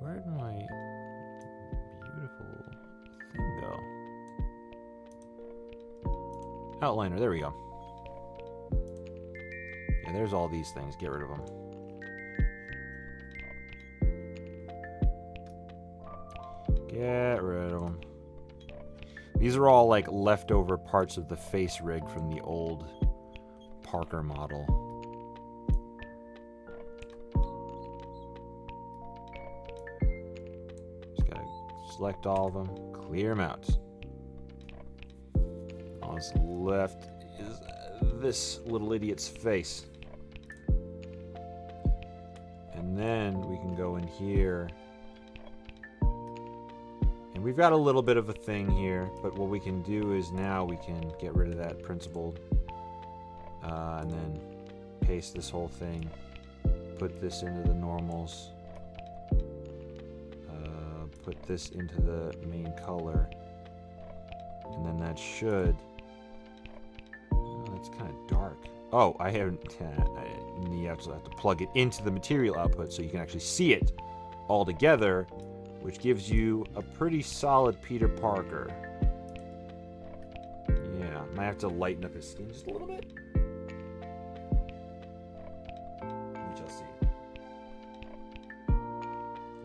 Where'd my beautiful thing go? Outliner, there we go. Yeah, there's all these things. Get rid of them. Get rid of them. These are all like leftover parts of the face rig from the old Parker model. Just gotta select all of them, clear them out. All that's left is this little idiot's face. And then we can go in here. And we've got a little bit of a thing here, but what we can do is now we can get rid of that principled. And then paste this whole thing. Put this into the normals. Put this into the main color. And then that should... Oh, that's kind of dark. Oh, I haven't... you have to plug it into the material output so you can actually see it all together, which gives you a pretty solid Peter Parker. Yeah, might have to lighten up his skin just a little bit. We shall see.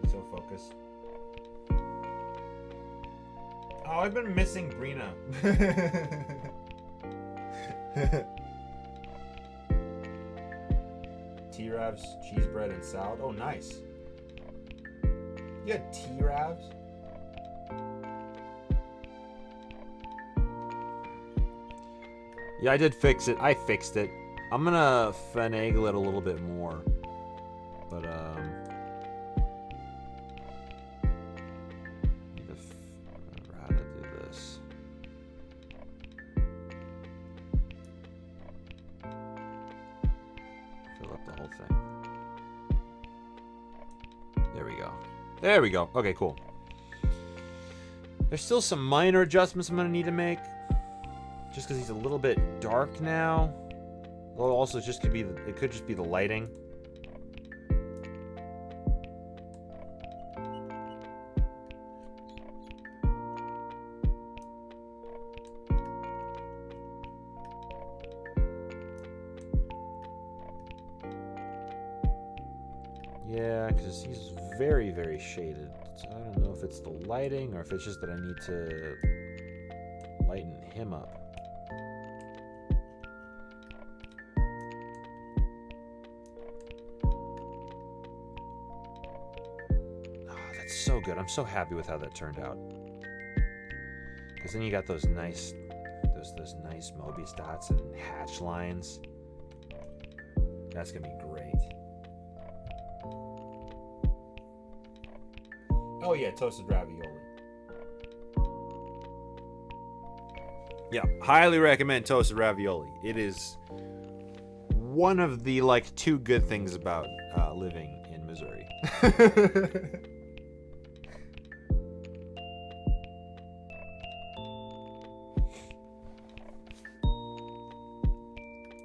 He's so focused. Oh, I've been missing Brina. T-Ravs, cheese bread, and salad. Oh, nice. You had T-Ravs? Yeah, I did fix it. I fixed it. I'm gonna finagle it a little bit more. But, remember how to do this. Fill up the whole thing. There we go. There we go. Okay, cool. There's still some minor adjustments I'm gonna need to make. Just because he's a little bit dark now. Well, also just could be it could just be the lighting. Yeah, because he's very, very shaded. So I don't know if it's the lighting or if it's just that I need to lighten him up. So good. I'm so happy with how that turned out. Because then you got those nice Mobius dots and hatch lines. That's gonna be great. Oh yeah, toasted ravioli. Yeah, highly recommend toasted ravioli. It is one of the like 2 good things about living in Missouri.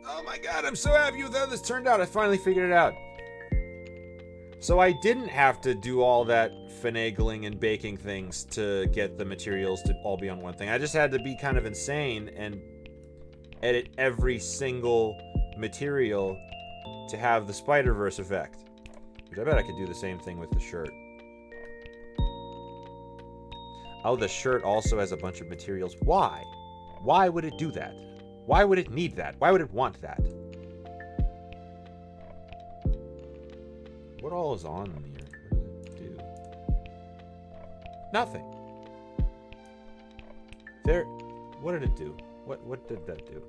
Oh my god, I'm so happy with how this turned out. I finally figured it out. So I didn't have to do all that finagling and baking things to get the materials to all be on one thing. I just had to be kind of insane and edit every single material to have the Spider-Verse effect. Which I bet I could do the same thing with the shirt. Oh, the shirt also has a bunch of materials. Why? Why would it do that? Why would it need that? Why would it want that? What all is on here? What does it do? Nothing. There. What did it do? What did that do?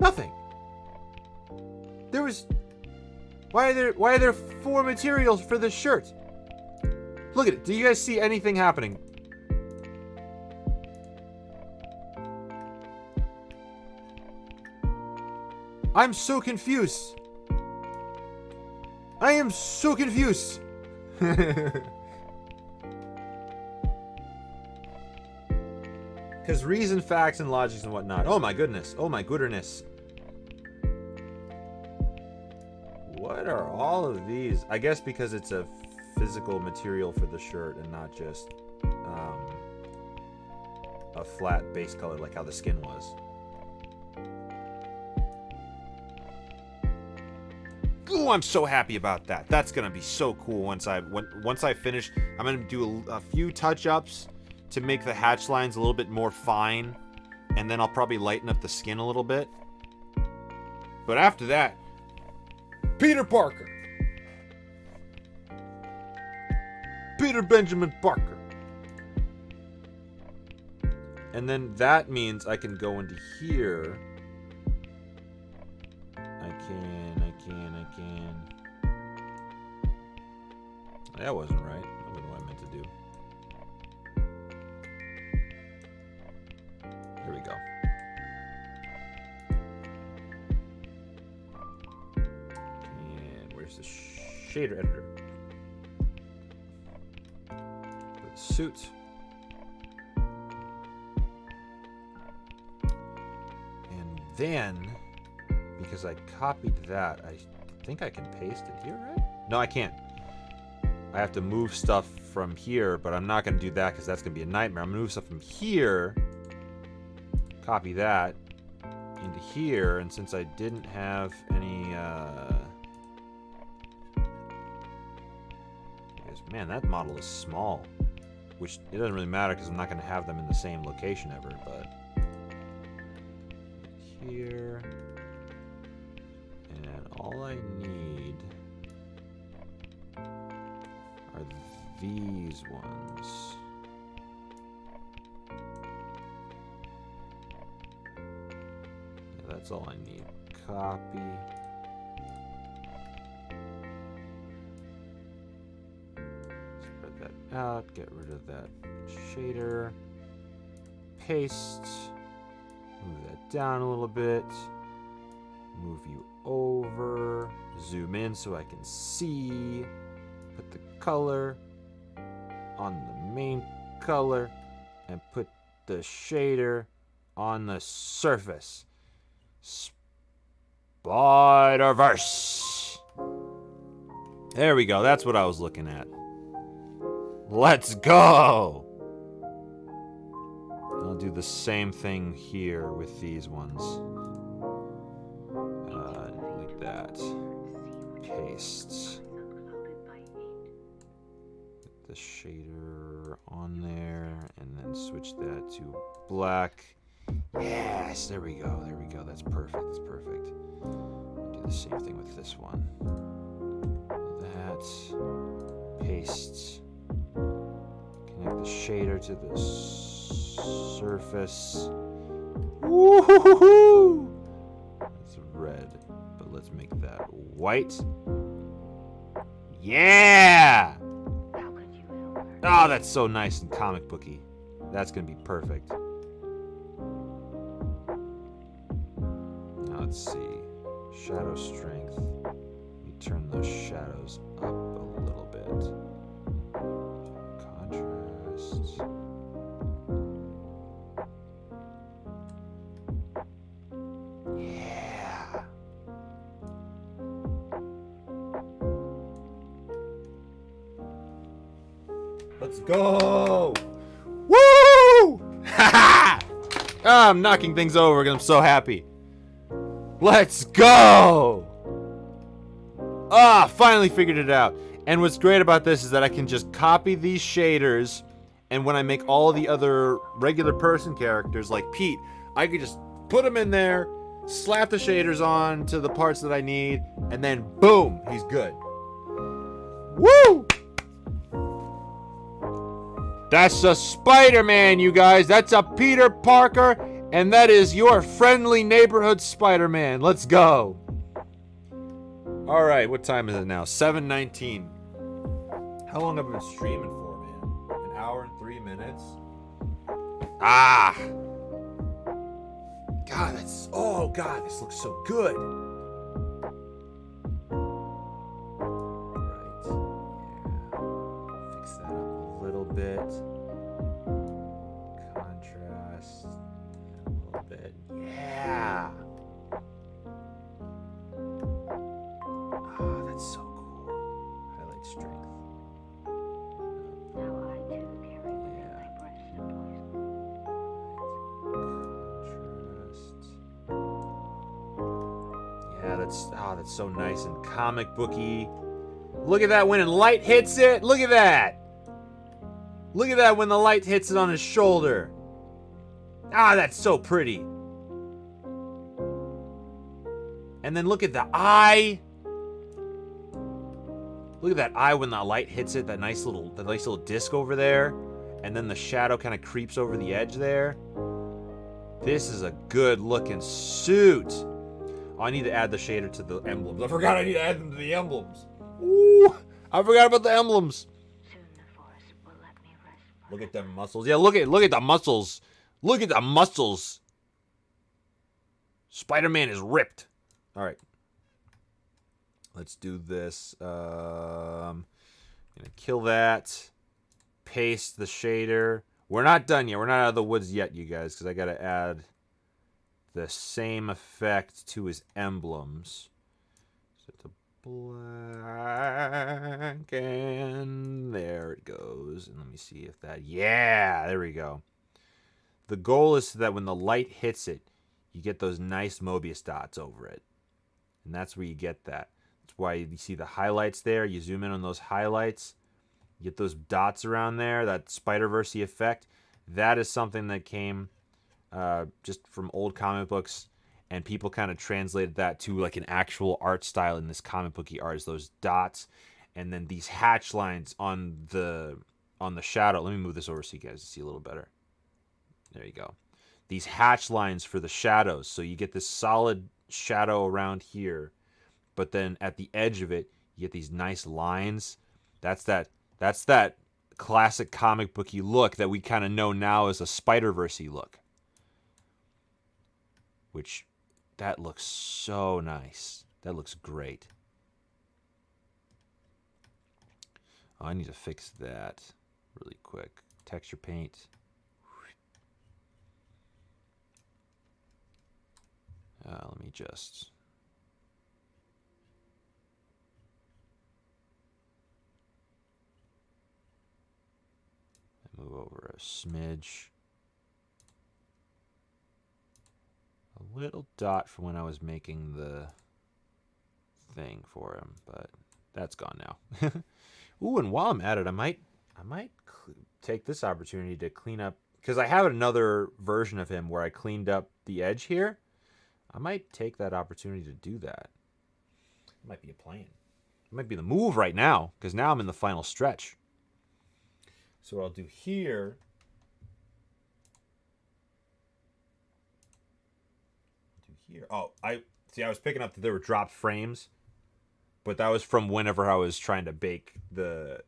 Nothing. There was. Why are there 4 materials for this shirt? Look at it. Do you guys see anything happening? I'm so confused. I am so confused. Because reason, facts, and logics and whatnot. Oh my goodness. Oh my gooderness. What are all of these? I guess because it's a physical material for the shirt and not just a flat base color like how the skin was. Ooh, I'm so happy about that. That's gonna be so cool once I finish. I'm gonna do a few touch-ups to make the hatch lines a little bit more fine, and then I'll probably lighten up the skin a little bit. But after that, Peter Parker. Peter Benjamin Parker. And then that means I can go into here. I can. That wasn't right. That wasn't what I meant to do. Here we go. And where's the shader editor? The suit. And then, because I copied that, I think I can paste it here, right? No, I can't. I have to move stuff from here, but I'm not going to do that because that's going to be a nightmare. I'm going to move stuff from here, copy that into here, and since I didn't have any, man, that model is small, which it doesn't really matter because I'm not going to have them in the same location ever, but here, and all I need are these ones. That's all I need. Copy. Spread that out. Get rid of that shader. Paste. Move that down a little bit. Move you over. Zoom in so I can see. Put the color on the main color. And put the shader on the surface. Spider-Verse. There we go. That's what I was looking at. Let's go. I'll do the same thing here with these ones. Delete that. Paste. Put the shader on there, and then switch that to black. Yes, there we go. There we go. That's perfect. That's perfect. I'll do the same thing with this one. That. Paste. Connect the shader to the surface. Woo-hoo-hoo-hoo! It's red, but let's make that white. Yeah! How could you help her? Oh, that's so nice and comic booky. That's gonna be perfect. Now let's see. Shadow strength. We turn those shadows up a little bit. Contrast. Yeah. Let's go! Woo! Ha! I'm knocking things over because I'm so happy. Let's go! Finally figured it out. And what's great about this is that I can just copy these shaders, and when I make all the other regular person characters like Pete, I could just put them in there, slap the shaders on to the parts that I need, and then boom, he's good. Woo! That's a Spider-Man, you guys. That's a Peter Parker, and that is your friendly neighborhood Spider-Man. Let's go. All right, what time is it now? 7:19. How long have I been streaming for, man? An hour and 3 minutes? God, that's... Oh, God, this looks so good. Right, yeah. Fix that up a little bit. Contrast. A little bit. Yeah. That's so cool. Highlight strength. Now I too carry within my breast a poison. Contrast. Yeah, that's so nice and comic booky. Look at that when light hits it. Look at that. Look at that when the light hits it on his shoulder. That's so pretty. And then look at the eye. Look at that eye when the light hits it, that nice little disc over there, and then the shadow kind of creeps over the edge there. This is a good looking suit. Oh, I need to add the shader to the emblems. I forgot I need to add them to the emblems. Ooh, I forgot about the emblems. Soon the forest will let me rest. Look at them muscles. Yeah, look at the muscles. Look at the muscles. Spider-Man is ripped. All right. Let's do this. Gonna kill that. Paste the shader. We're not done yet. We're not out of the woods yet, you guys, because I gotta add the same effect to his emblems. Set to black, and there it goes. And let me see if that. Yeah, there we go. The goal is that when the light hits it, you get those nice Mobius dots over it, and that's where you get that. That's why you see the highlights there. You zoom in on those highlights. You get those dots around there, that Spider-Verse effect. That is something that came just from old comic books, and people kind of translated that to like an actual art style in this comic booky art, is those dots and then these hatch lines on the shadow. Let me move this over so you guys see a little better. There you go. these hatch lines for the shadows. So you get this solid shadow around here, but then at the edge of it, you get these nice lines. That's that classic comic booky look that we kind of know now as a Spider-Verse-y look. Which, that looks so nice. That looks great. Oh, I need to fix that really quick. Texture paint. Let me just... move over a smidge. A little dot from when I was making the thing for him, but that's gone now. Ooh, and while I'm at it, I might take this opportunity to clean up, because I have another version of him where I cleaned up the edge here. I might take that opportunity to do that. It might be a plan. It might be the move right now, because now I'm in the final stretch. So what I'll do here, oh, I was picking up that there were dropped frames, but that was from whenever I was trying to bake the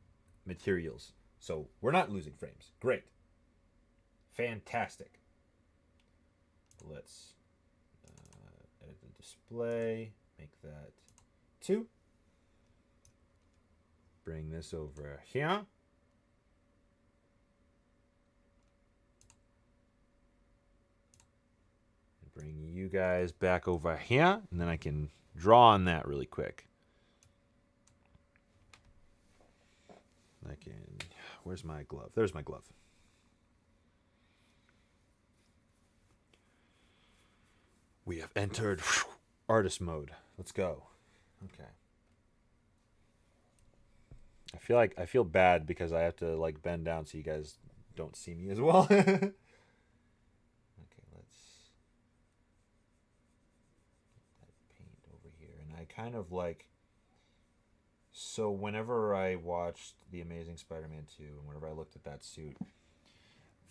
materials. So we're not losing frames. Great. Fantastic. Let's edit the display, make that 2. Bring this over here. Bring you guys back over here, and then I can draw on that really quick. Where's my glove? There's my glove. We have entered artist mode. Let's go. Okay. I feel bad because I have to like bend down so you guys don't see me as well. Okay, let's get that paint over here. And I kind of like, so whenever I watched The Amazing Spider-Man 2 and whenever I looked at that suit,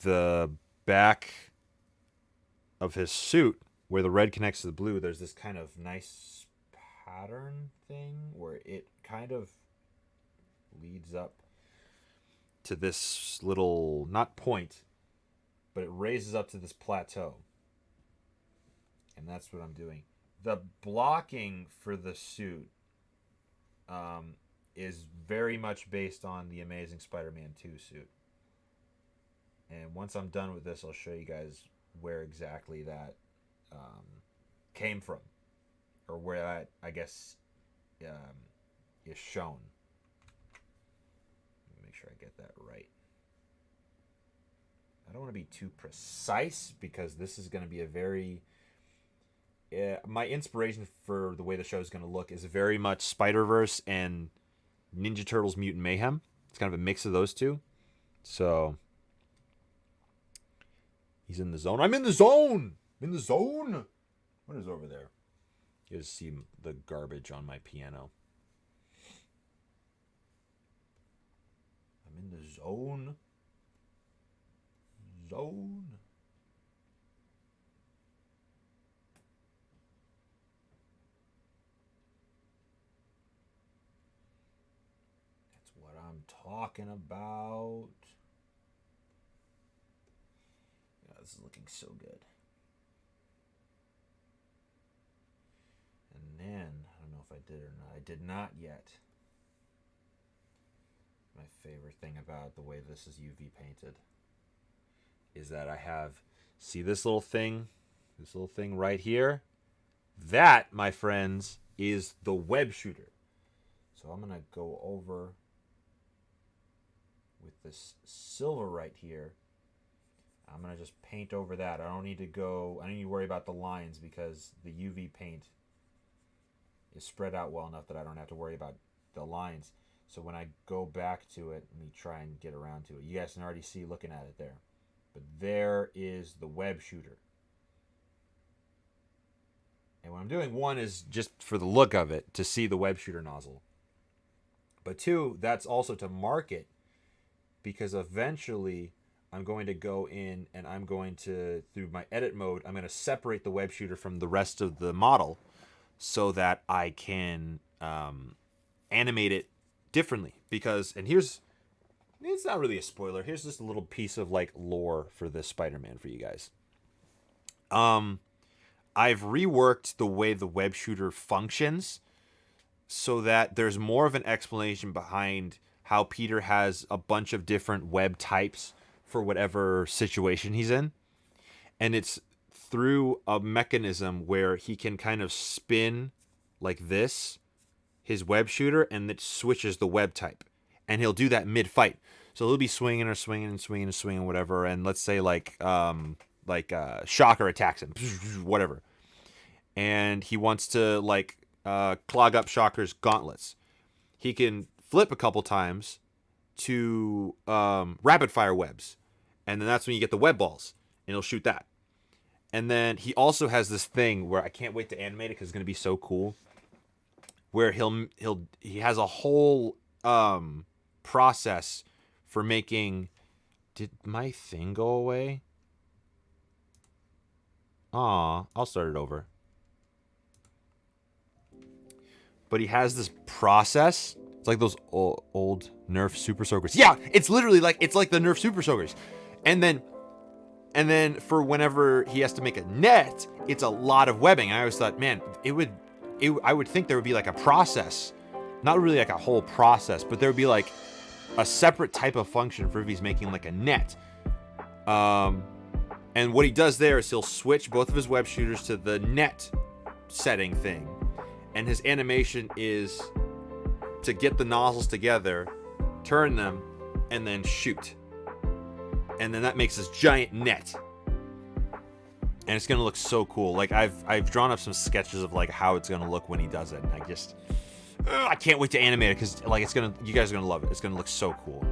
the back of his suit where the red connects to the blue, there's this kind of nice pattern thing where it kind of leads up to this little, not point, but it raises up to this plateau. And that's what I'm doing. The blocking for the suit is very much based on the Amazing Spider-Man 2 suit. And once I'm done with this, I'll show you guys where exactly that came from, or where that, I guess, is shown. Let me make sure I get that right. I don't want to be too precise because this is going to be a very... my inspiration for the way the show is going to look is very much Spider-Verse and Ninja Turtles Mutant Mayhem. It's kind of a mix of those two. So... he's in the zone. I'm in the zone! I'm in the zone! What is over there? You just see the garbage on my piano. I'm in the zone. Zone. That's what I'm talking about. Yeah, this is looking so good. And then, I don't know if I did or not. I did not yet. My favorite thing about the way this is UV painted is that I have, see this little thing right here? That, my friends, is the web shooter. So I'm going to go over with this silver right here. I'm going to just paint over that. I don't need to worry about the lines because the UV paint is spread out well enough that I don't have to worry about the lines. So when I go back to it, let me try and get around to it. You guys can already see looking at it there. But there is the web shooter. And what I'm doing, one is just for the look of it, to see the web shooter nozzle. But two, that's also to mark it, because eventually I'm going to go in and I'm going to, through my edit mode, I'm going to separate the web shooter from the rest of the model so that I can animate it differently. Because, and here's, it's not really a spoiler. Here's just a little piece of like lore for this Spider-Man for you guys. I've reworked the way the web shooter functions so that there's more of an explanation behind how Peter has a bunch of different web types for whatever situation he's in. And it's through a mechanism where he can kind of spin like this, his web shooter, and it switches the web type. And he'll do that mid-fight. So he'll be swinging or swinging and swinging and swinging, whatever. And let's say Shocker attacks him, whatever. And he wants to clog up Shocker's gauntlets. He can flip a couple times to rapid fire webs. And then that's when you get the web balls. And he'll shoot that. And then he also has this thing where I can't wait to animate it because it's going to be so cool. Where he has a whole process for making... Did my thing go away? Aw, I'll start it over. But he has this process. It's like those old Nerf Super Soakers. Yeah, it's literally like the Nerf Super Soakers. And then for whenever he has to make a net, it's a lot of webbing. I always thought, man, I would think there would be like a process. Not really like a whole process, but there would be like a separate type of function for if he's making like a net. And what he does there is he'll switch both of his web shooters to the net setting thing. And his animation is to get the nozzles together, turn them, and then shoot. And then that makes this giant net. And it's going to look so cool. Like I've drawn up some sketches of like how it's going to look when he does it. And I can't wait to animate it because like you guys are going to love it. It's going to look so cool.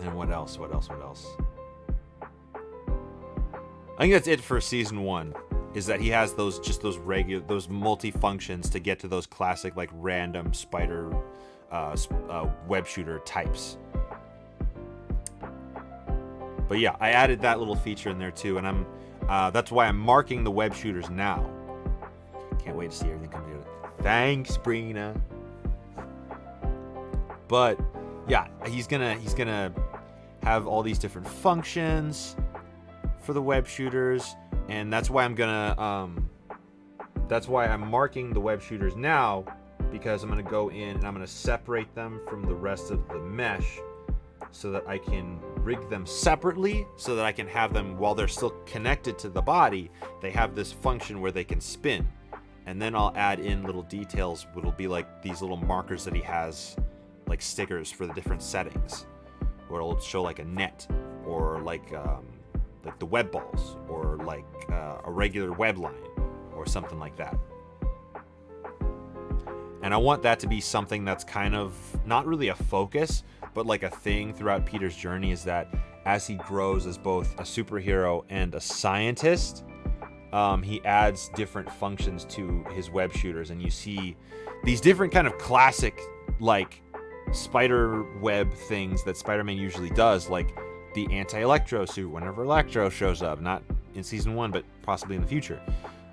And what else? I think that's it for season 1. Is that he has those multi-functions to get to those classic like random spider web shooter types. But yeah, I added that little feature in there too, and that's why I'm marking the web shooters now. Can't wait to see everything come together. Thanks, Brina. But yeah, he's gonna have all these different functions for the web shooters. And that's why I'm marking the web shooters now, because I'm gonna go in and I'm gonna separate them from the rest of the mesh so that I can rig them separately, so that I can have them while they're still connected to the body, they have this function where they can spin. And then I'll add in little details, which will be like these little markers that he has, like stickers for the different settings, where it'll show like a net or like the web balls, or like a regular web line, or something like that. And I want that to be something that's kind of not really a focus, but like a thing throughout Peter's journey, is that as he grows as both a superhero and a scientist, he adds different functions to his web shooters, and you see these different kind of classic like spider web things that Spider-Man usually does, like the anti-Electro suit whenever Electro shows up, not in season 1 but possibly in the future,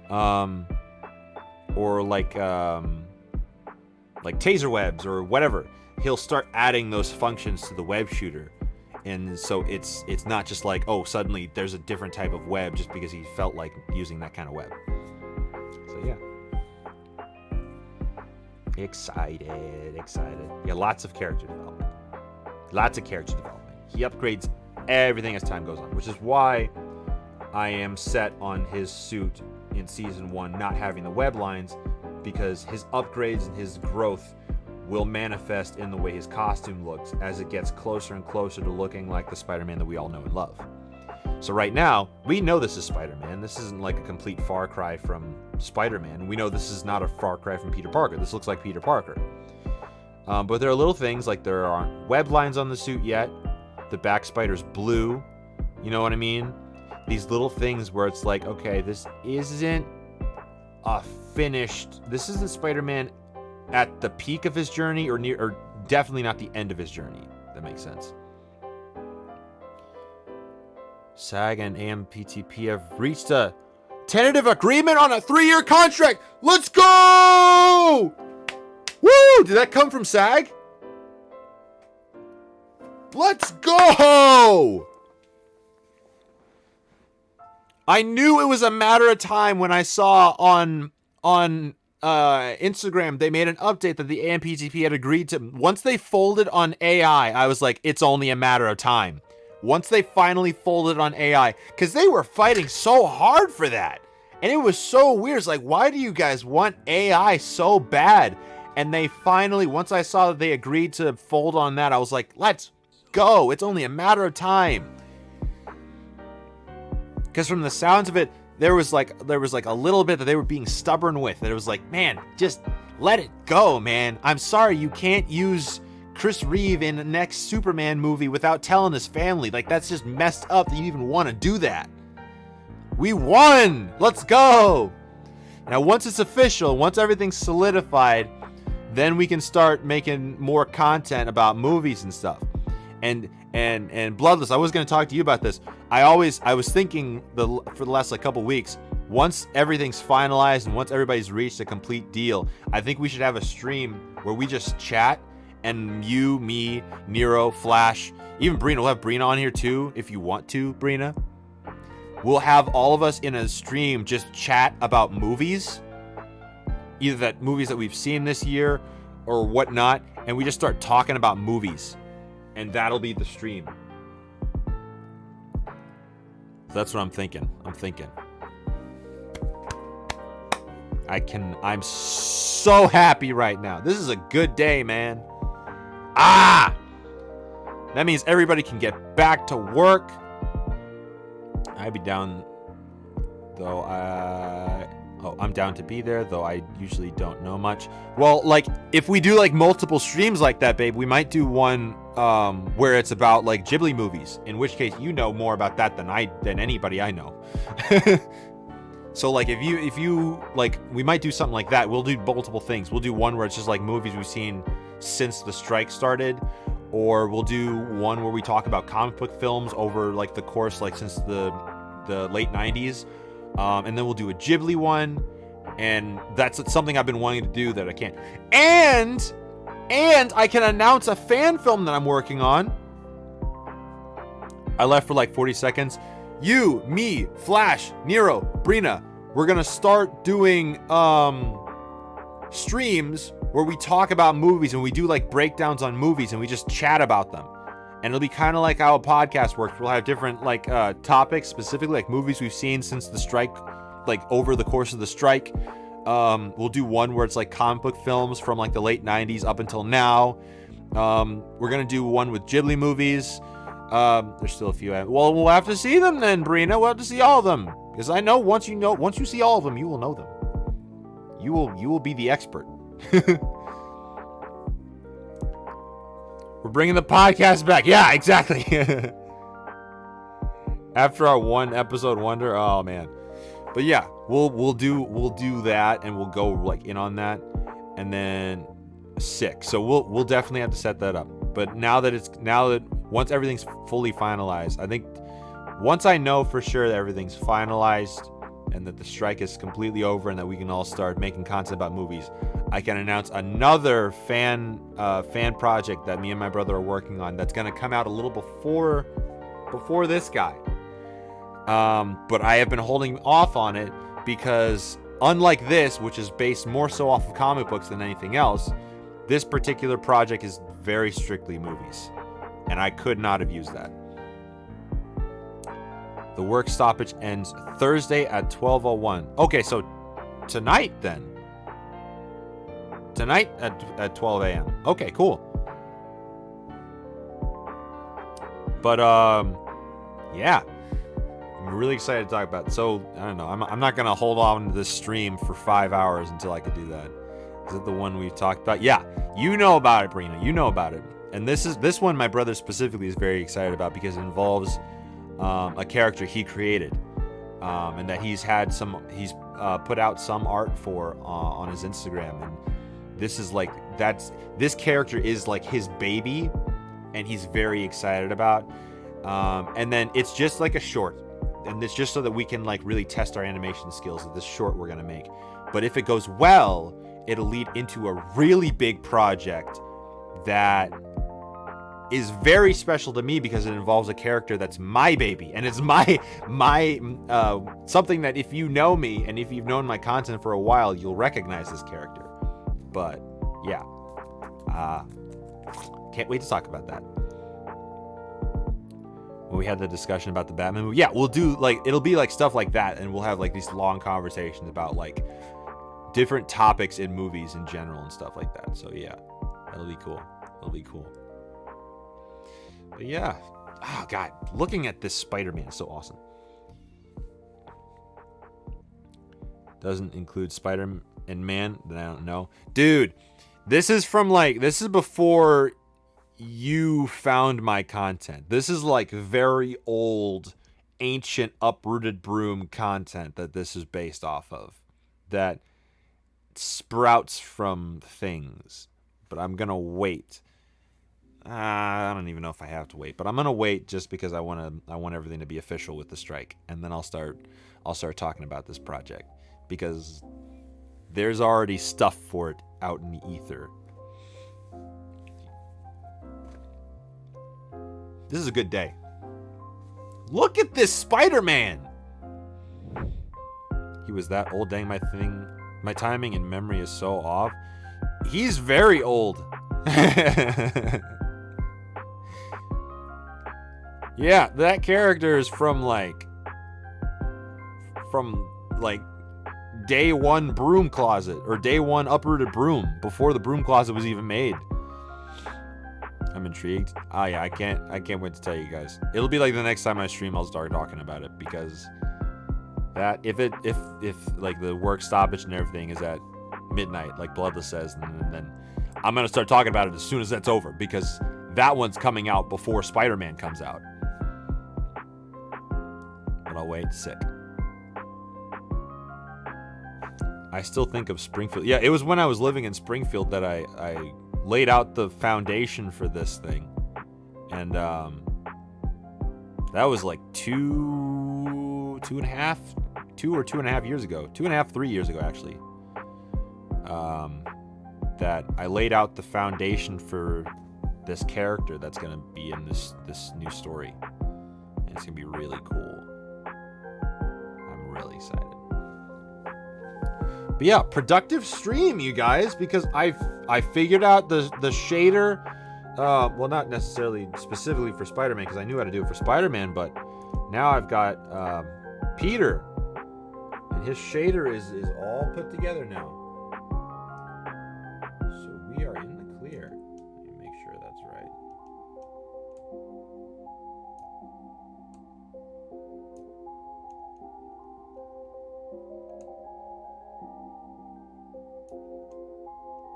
or like taser webs or whatever. He'll start adding those functions to the web shooter, and so it's not just like, oh, suddenly there's a different type of web just because he felt like using that kind of web. So yeah, excited. Yeah, lots of character development. He upgrades everything as time goes on, which is why I am set on his suit in season 1 not having the web lines, because his upgrades and his growth will manifest in the way his costume looks as it gets closer and closer to looking like the Spider-Man that we all know and love. So right now, we know this is Spider-Man. This isn't like a complete far cry from Spider-Man. We know this is not a far cry from Peter Parker. This looks like Peter Parker. But there are little things like there aren't web lines on the suit yet. The back spider's blue. You know what I mean? These little things where it's like, okay, this isn't this isn't Spider-Man at the peak of his journey, or definitely not the end of his journey. That makes sense. SAG and AMPTP have reached a tentative agreement on a 3-year contract. Let's go! Woo! Did that come from SAG? Let's go! I knew it was a matter of time when I saw on Instagram they made an update that the AMPTP had agreed to. Once they folded on AI, I was like, it's only a matter of time. Once they finally folded on AI, because they were fighting so hard for that. And it was so weird. It's like, why do you guys want AI so bad? And they finally, once I saw that they agreed to fold on that, I was like, let's go. It's only a matter of time. Because from the sounds of it, there was like a little bit that they were being stubborn with. That it was like, man, just let it go, man. I'm sorry you can't use Chris Reeve in the next Superman movie without telling his family. Like, that's just messed up that you even want to do that. We won! Let's go! Now, once it's official, once everything's solidified, then we can start making more content about movies and stuff. And Bloodless, I was going to talk to you about this. I was thinking for the last couple weeks, once everything's finalized and once everybody's reached a complete deal, I think we should have a stream where we just chat, and you, me, Nero, Flash, even Brina. We'll have Brina on here too if you want to, Brina. We'll have all of us in a stream just chat about movies, either that movies that we've seen this year or whatnot, and we just start talking about movies, and that'll be the stream. That's what I'm thinking. I'm so happy right now. This is a good day, man. That means everybody can get back to work. I'd be down, though. I'm down to be there, though I usually don't know much. Well, like, if we do like multiple streams like that, babe, we might do one where it's about like Ghibli movies. In which case, you know more about that than anybody I know. So like, if you like, we might do something like that. We'll do multiple things. We'll do one where it's just like movies we've seen since the strike started, or we'll do one where we talk about comic book films over like the course, like since the late 90s, and then we'll do a Ghibli one, and that's something I've been wanting to do that I can't. And I can announce a fan film that I'm working on. I left for like 40 seconds. You, me, Flash, Nero, Brina, we're gonna start doing streams where we talk about movies and we do like breakdowns on movies and we just chat about them. And it'll be kind of like how a podcast works. We'll have different like topics, specifically like movies we've seen since the strike, like over the course of the strike. We'll do one where it's like comic book films from like the late 90s up until now. We're gonna do one with Ghibli movies. There's still a few. Well, we'll have to see them then, Brina. We'll have to see all of them, because I know once you see all of them, you will know them. You will be the expert. We're bringing the podcast back. Yeah, exactly. After our one episode wonder, oh man. But yeah, we'll do that, and we'll go like in on that, and then sick. So we'll definitely have to set that up. But now that once everything's fully finalized, I think once I know for sure that everything's finalized and that the strike is completely over and that we can all start making content about movies, I can announce another fan project that me and my brother are working on that's going to come out a little before this guy. But I have been holding off on it because unlike this, which is based more so off of comic books than anything else, this particular project is very strictly movies, and I could not have used that. The work stoppage ends Thursday at 12:01. Okay, so tonight then. Tonight at 12 a.m. Okay, cool. But yeah, I'm really excited to talk about it. So I don't know. I'm not gonna hold on to this stream for 5 hours until I could do that. Is it the one we've talked about? Yeah, you know about it, Brina. You know about it. And this one my brother specifically is very excited about because it involves a character he created, and that he's put out some art for on his Instagram. And this is like this character is like his baby, and he's very excited about. And then it's just like a short. And it's just so that we can like really test our animation skills of this short we're going to make. But if it goes well, it'll lead into a really big project that is very special to me because it involves a character that's my baby, and it's my something that if you know me and if you've known my content for a while, you'll recognize this character. But yeah, can't wait to talk about that. When we had the discussion about the Batman movie, yeah, we'll do like, it'll be like stuff like that, and we'll have like these long conversations about like different topics in movies in general and stuff like that. So yeah, that'll be cool. It'll be cool. But yeah, oh god, looking at this Spider-Man is so awesome. Doesn't include Spider and Man, then I don't know. Dude, this is before you found my content. This is like very old, ancient, uprooted broom content that this is based off of. That sprouts from things. But I'm gonna wait. I don't even know if I have to wait, but I'm gonna wait just because I want everything to be official with the strike, and then I'll start talking about this project because there's already stuff for it out in the ether. This is a good day. Look at this Spider-Man. He was that old. Dang, my timing and memory is so off. He's very old. Yeah, that character is from day one broom closet or day one uprooted broom before the broom closet was even made. I'm intrigued. Oh yeah, I can't wait to tell you guys. It'll be like the next time I stream, I'll start talking about it because that if like the work stoppage and everything is at midnight, like Bloodless says, and then I'm gonna start talking about it as soon as that's over because that one's coming out before Spider-Man comes out. But I'll wait. Sick. I still think of Springfield. Yeah, it was when I was living in Springfield that I laid out the foundation for this thing, and that was like 2.5 years ago, 3 years ago actually. That I laid out the foundation for this character that's gonna be in this new story, and it's gonna be really cool. I'm really excited. But yeah, productive stream, you guys, because I figured out the shader. Well, not necessarily specifically for Spider-Man, because I knew how to do it for Spider-Man, but now I've got Peter, and his shader is all put together now. So we are in the clear. Let me make sure that's right.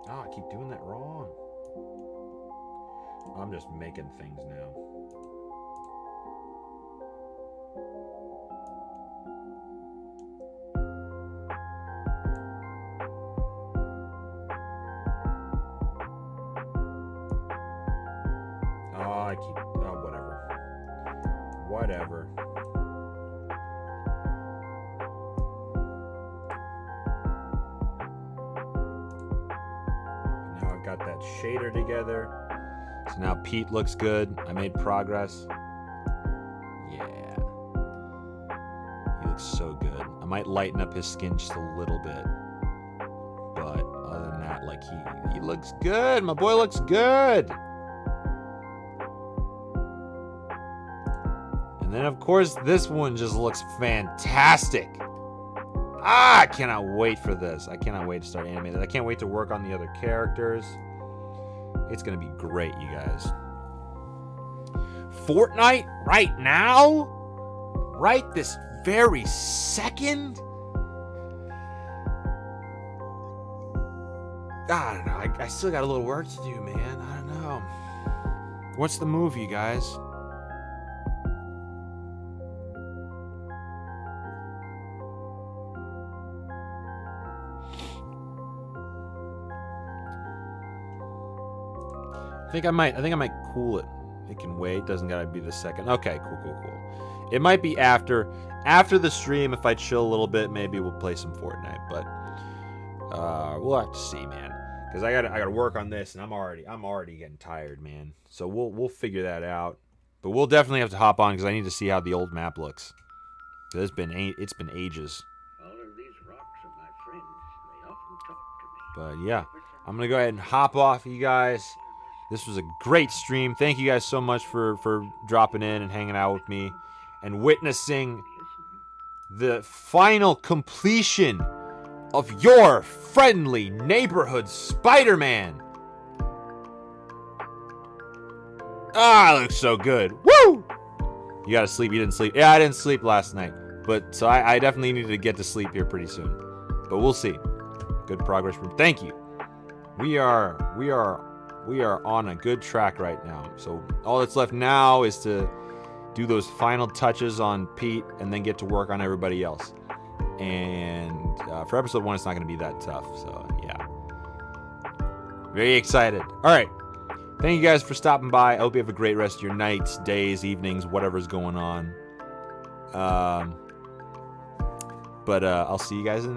Oh, I keep doing that wrong. I'm just making things now. Whatever. Now I've got that shader together. So now Pete looks good. I made progress. Yeah. He looks so good. I might lighten up his skin just a little bit. But other than that, like he looks good. My boy looks good. And then, of course, this one just looks fantastic. I cannot wait for this. I cannot wait to start animating. I can't wait to work on the other characters. It's going to be great, you guys. Fortnite right now? Right this very second? I don't know. I still got a little work to do, man. I don't know. What's the move, you guys? I think I might cool it. It can wait. Doesn't gotta be the second. Okay, cool. It might be after the stream. If I chill a little bit, maybe we'll play some Fortnite. But we'll have to see, man. Because I gotta work on this, and I'm already getting tired, man. So we'll figure that out. But we'll definitely have to hop on because I need to see how the old map looks. It's been ages. All of these rocks are my friends. They often talk to me. But yeah, I'm gonna go ahead and hop off, you guys. This was a great stream. Thank you guys so much for dropping in and hanging out with me and witnessing the final completion of your friendly neighborhood Spider-Man. Ah, it looks so good. Woo! You gotta sleep. You didn't sleep. Yeah, I didn't sleep last night. But so I definitely need to get to sleep here pretty soon. But we'll see. Good progress. Thank you. We are on a good track right now. So all that's left now is to do those final touches on Pete and then get to work on everybody else. And for episode 1, it's not going to be that tough. So yeah, very excited. All right, thank you guys for stopping by. I hope you have a great rest of your nights, days, evenings, whatever's going on. But I'll see you guys in the